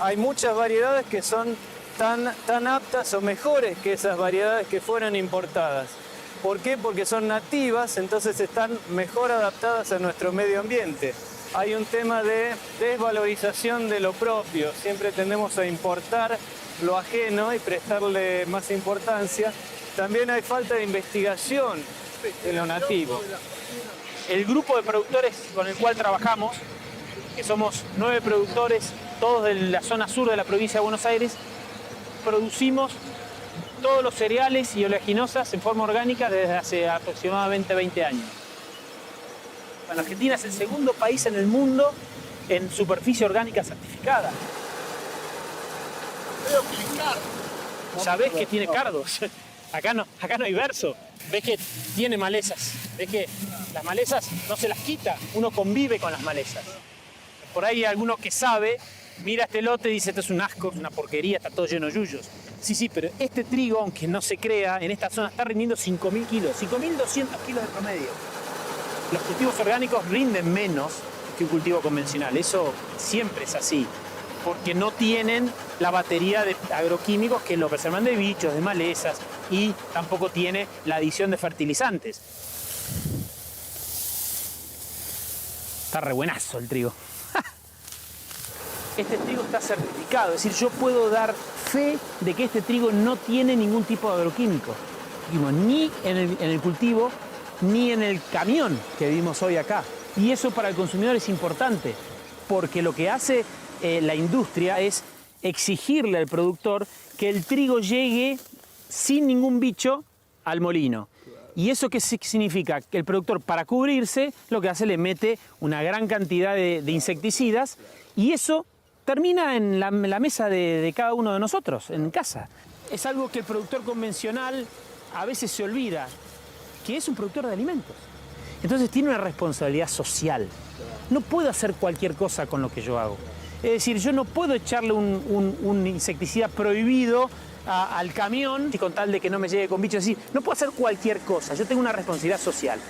hay muchas variedades que son tan aptas o mejores que esas variedades que fueran importadas. ¿Por qué? Porque son nativas, entonces están mejor adaptadas a nuestro medio ambiente. Hay un tema de desvalorización de lo propio. Siempre tendemos a importar lo ajeno y prestarle más importancia. También hay falta de investigación de lo nativo. El grupo de productores con el cual trabajamos, que somos 9 productores, todos de la zona sur de la provincia de Buenos Aires, producimos todos los cereales y oleaginosas en forma orgánica desde hace aproximadamente 20 años. La Argentina es el segundo país en el mundo en superficie orgánica certificada. ¿Sabés que tiene cardos? Acá no hay verso. Ves que tiene malezas. Ves que las malezas no se las quita. Uno convive con las malezas. Por ahí hay alguno que sabe, mira este lote y dice, esto es un asco, es una porquería, está todo lleno de yuyos. Sí, pero este trigo, aunque no se crea, en esta zona está rindiendo 5.000 kilos, 5.200 kilos de promedio. Los cultivos orgánicos rinden menos que un cultivo convencional. Eso siempre es así, porque no tienen la batería de agroquímicos que lo preservan de bichos, de malezas, y tampoco tiene la adición de fertilizantes. Está re buenazo el trigo. Este trigo está certificado, es decir, yo puedo dar fe de que este trigo no tiene ningún tipo de agroquímico, ni en el cultivo, ni en el camión que vimos hoy acá. Y eso para el consumidor es importante, porque lo que hace la industria es exigirle al productor que el trigo llegue sin ningún bicho al molino. ¿Y eso qué significa? Que el productor, para cubrirse, lo que hace le mete una gran cantidad de insecticidas, y eso termina en la mesa de cada uno de nosotros, en casa. Es algo que el productor convencional a veces se olvida, que es un productor de alimentos. Entonces tiene una responsabilidad social. No puedo hacer cualquier cosa con lo que yo hago. Es decir, yo no puedo echarle un insecticida prohibido al camión y con tal de que no me llegue con bichos. Es decir, no puedo hacer cualquier cosa. Yo tengo una responsabilidad social.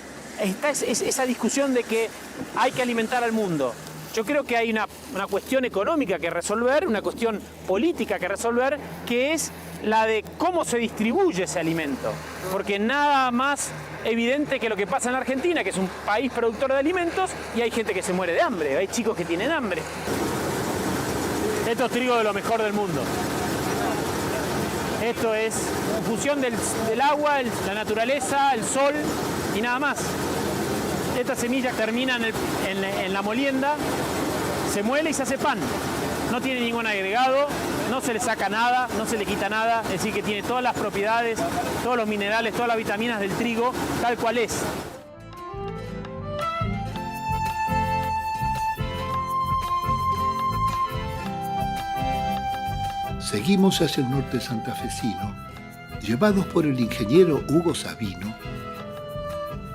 Está esa discusión de que hay que alimentar al mundo. Yo creo que hay una cuestión económica que resolver, una cuestión política que resolver, que es la de cómo se distribuye ese alimento. Porque nada más evidente que lo que pasa en la Argentina, que es un país productor de alimentos, y hay gente que se muere de hambre, hay chicos que tienen hambre. Esto es trigo de lo mejor del mundo. Esto es fusión del agua, la naturaleza, el sol y nada más. Estas semillas terminan en la molienda, se muele y se hace pan. No tiene ningún agregado, no se le saca nada, no se le quita nada, es decir, que tiene todas las propiedades, todos los minerales, todas las vitaminas del trigo, tal cual es. Seguimos hacia el norte santafesino llevados por el ingeniero Hugo Sabino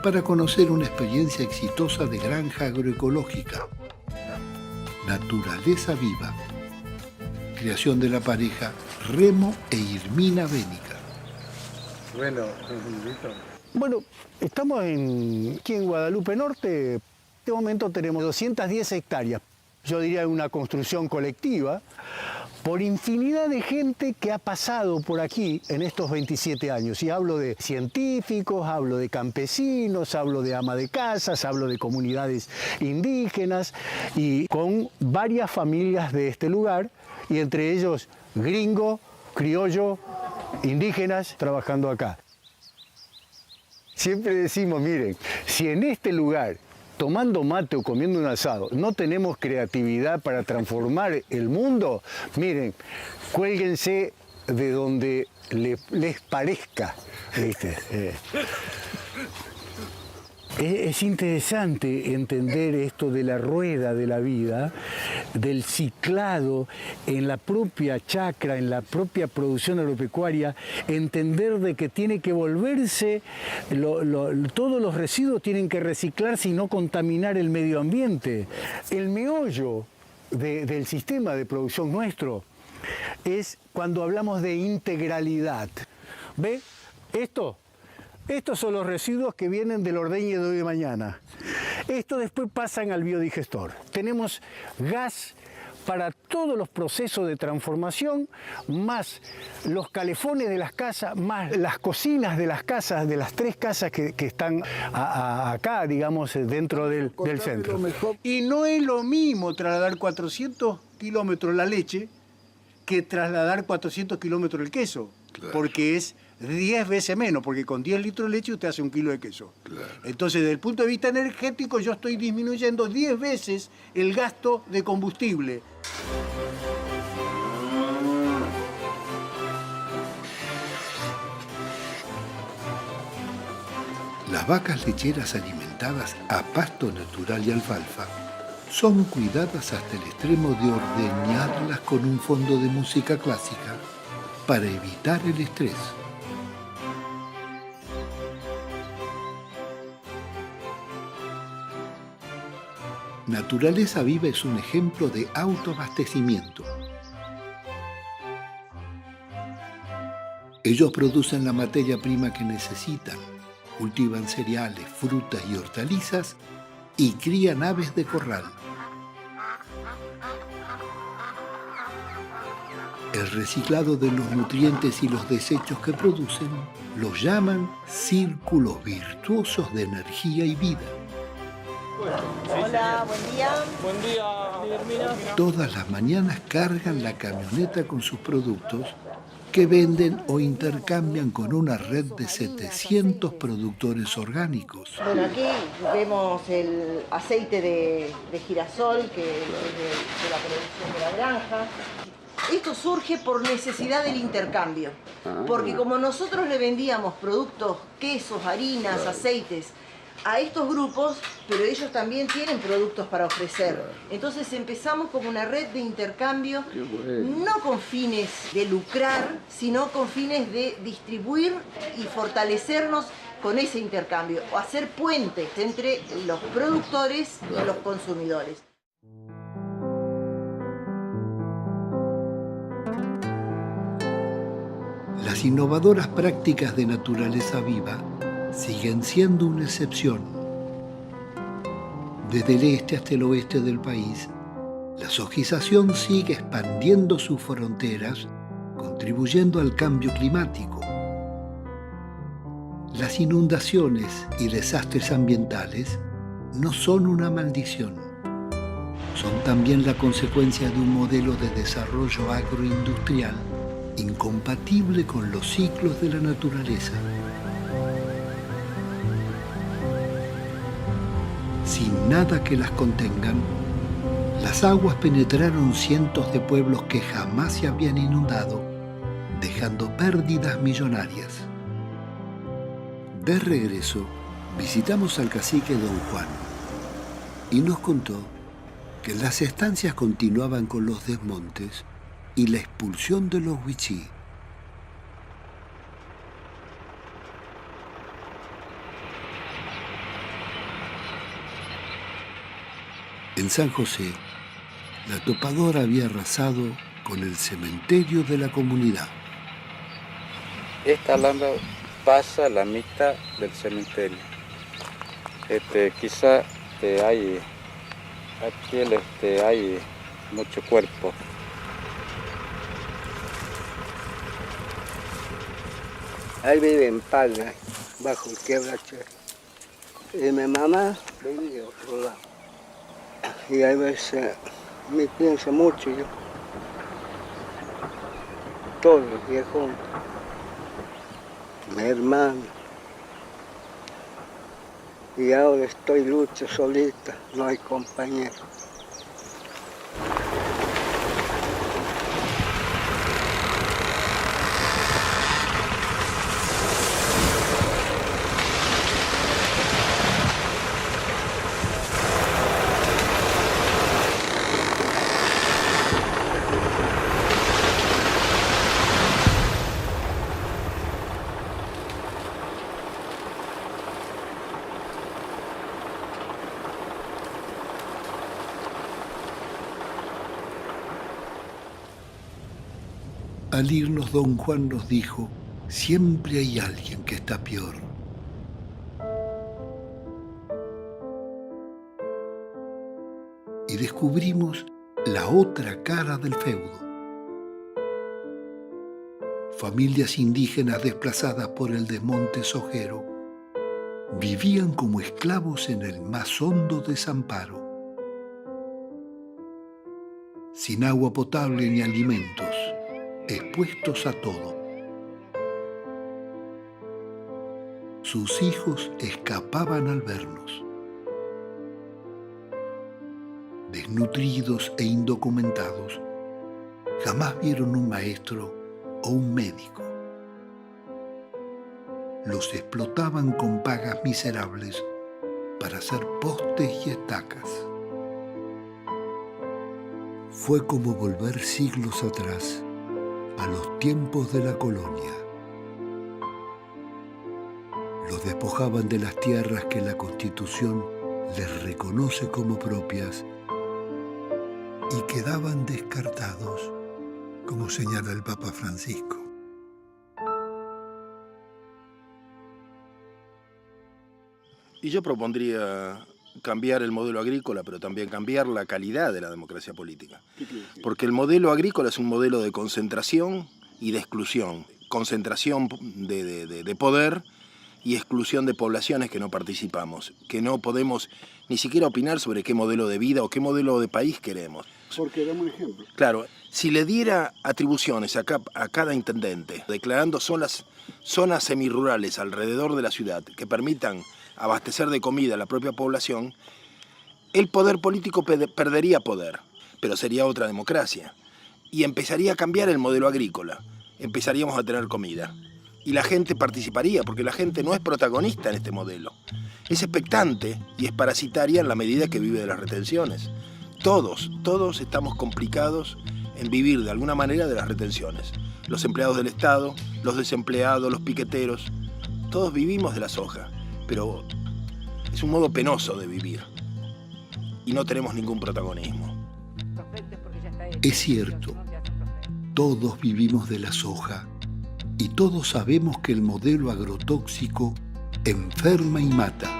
para conocer una experiencia exitosa de granja agroecológica. Naturaleza Viva. Creación de la pareja Remo e Irmina Bénica. Bueno, estamos aquí en Guadalupe Norte. En este momento tenemos 210 hectáreas. Yo diría una construcción colectiva por infinidad de gente que ha pasado por aquí en estos 27 años. Y hablo de científicos, hablo de campesinos, hablo de ama de casas, hablo de comunidades indígenas y con varias familias de este lugar y entre ellos gringo, criollo, indígenas trabajando acá. Siempre decimos, miren, si en este lugar, tomando mate o comiendo un asado, no tenemos creatividad para transformar el mundo, miren, cuélguense de donde les parezca, ¿viste? Es interesante entender esto de la rueda de la vida, del ciclado en la propia chacra, en la propia producción agropecuaria, entender de que tiene que volverse, todos los residuos tienen que reciclarse y no contaminar el medio ambiente. El meollo del sistema de producción nuestro es cuando hablamos de integralidad. ¿Ve? Estos son los residuos que vienen del ordeñe de hoy de mañana. Estos después pasan al biodigestor. Tenemos gas para todos los procesos de transformación, más los calefones de las casas, más las cocinas de las casas, de las 3 casas que están acá, digamos, dentro del centro. Y no es lo mismo trasladar 400 kilómetros la leche que trasladar 400 kilómetros el queso, claro. Porque es 10 veces menos, porque con 10 litros de leche usted hace 1 kilo de queso. Claro. Entonces, desde el punto de vista energético, yo estoy disminuyendo 10 veces el gasto de combustible. Las vacas lecheras alimentadas a pasto natural y alfalfa son cuidadas hasta el extremo de ordeñarlas con un fondo de música clásica para evitar el estrés. Naturaleza Viva es un ejemplo de autoabastecimiento. Ellos producen la materia prima que necesitan, cultivan cereales, frutas y hortalizas y crían aves de corral. El reciclado de los nutrientes y los desechos que producen los llaman círculos virtuosos de energía y vida. Hola, buen día. Buen día. Todas las mañanas cargan la camioneta con sus productos que venden o intercambian con una red de 700 productores orgánicos. Bueno, aquí vemos el aceite de girasol, que es de la producción de la granja. Esto surge por necesidad del intercambio, porque como nosotros le vendíamos productos, quesos, harinas, aceites, a estos grupos, pero ellos también tienen productos para ofrecer. Entonces empezamos como una red de intercambio, no con fines de lucrar, sino con fines de distribuir y fortalecernos con ese intercambio, o hacer puentes entre los productores y los consumidores. Las innovadoras prácticas de Naturaleza Viva siguen siendo una excepción. Desde el este hasta el oeste del país, la sojización sigue expandiendo sus fronteras, contribuyendo al cambio climático. Las inundaciones y desastres ambientales no son una maldición. Son también la consecuencia de un modelo de desarrollo agroindustrial incompatible con los ciclos de la naturaleza. Sin nada que las contengan, las aguas penetraron cientos de pueblos que jamás se habían inundado, dejando pérdidas millonarias. De regreso, visitamos al cacique Don Juan y nos contó que las estancias continuaban con los desmontes y la expulsión de los wichí. En San José, la topadora había arrasado con el cementerio de la comunidad. Esta alhambra pasa la mitad del cementerio. Quizá hay mucho cuerpo. Ahí vive en Palma, bajo el quebracho. Y mi mamá vive de otro lado. Y a veces me pienso mucho yo. Todos los días juntos. Mi hermano. Y ahora estoy lucho solita, no hay compañero. Al irnos, don Juan nos dijo, siempre hay alguien que está peor. Y descubrimos la otra cara del feudo. Familias indígenas desplazadas por el desmonte sojero vivían como esclavos en el más hondo desamparo, sin agua potable ni alimentos, expuestos a todo. Sus hijos escapaban al vernos. Desnutridos e indocumentados, jamás vieron un maestro o un médico. Los explotaban con pagas miserables para hacer postes y estacas. Fue como volver siglos atrás, a los tiempos de la colonia. Los despojaban de las tierras que la Constitución les reconoce como propias y quedaban descartados, como señala el Papa Francisco. Y yo propondría cambiar el modelo agrícola, pero también cambiar la calidad de la democracia política. Porque el modelo agrícola es un modelo de concentración y de exclusión. Concentración de poder y exclusión de poblaciones que no participamos, que no podemos ni siquiera opinar sobre qué modelo de vida o qué modelo de país queremos. Porque damos un ejemplo. Claro, si le diera atribuciones a cada intendente, declarando zonas semirurales alrededor de la ciudad que permitan abastecer de comida a la propia población, el poder político perdería poder, pero sería otra democracia. Y empezaría a cambiar el modelo agrícola, empezaríamos a tener comida. Y la gente participaría, porque la gente no es protagonista en este modelo. Es expectante y es parasitaria en la medida que vive de las retenciones. Todos estamos complicados en vivir de alguna manera de las retenciones. Los empleados del Estado, los desempleados, los piqueteros, todos vivimos de la soja, pero es un modo penoso de vivir y no tenemos ningún protagonismo. Es cierto, todos vivimos de la soja y todos sabemos que el modelo agrotóxico enferma y mata.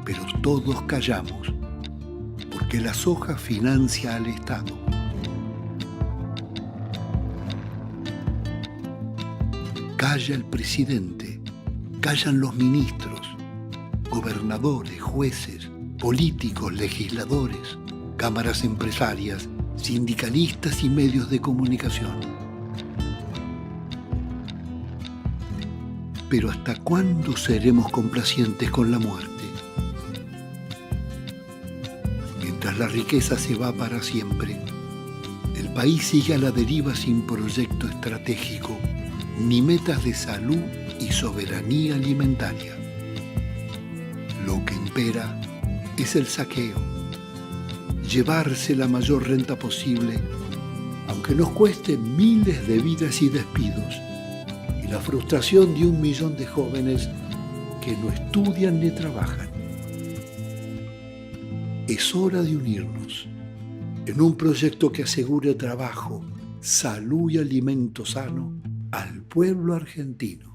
Pero todos callamos, porque la soja financia al Estado. Calla el presidente, callan los ministros, gobernadores, jueces, políticos, legisladores, cámaras empresarias, sindicalistas y medios de comunicación. Pero ¿hasta cuándo seremos complacientes con la muerte? Mientras la riqueza se va para siempre, el país sigue a la deriva sin proyecto estratégico, ni metas de salud y soberanía alimentaria. Lo que impera es el saqueo, llevarse la mayor renta posible aunque nos cueste miles de vidas y despidos, y la frustración de 1 millón de jóvenes que no estudian ni trabajan. Es hora de unirnos en un proyecto que asegure trabajo, salud y alimento sano al pueblo argentino.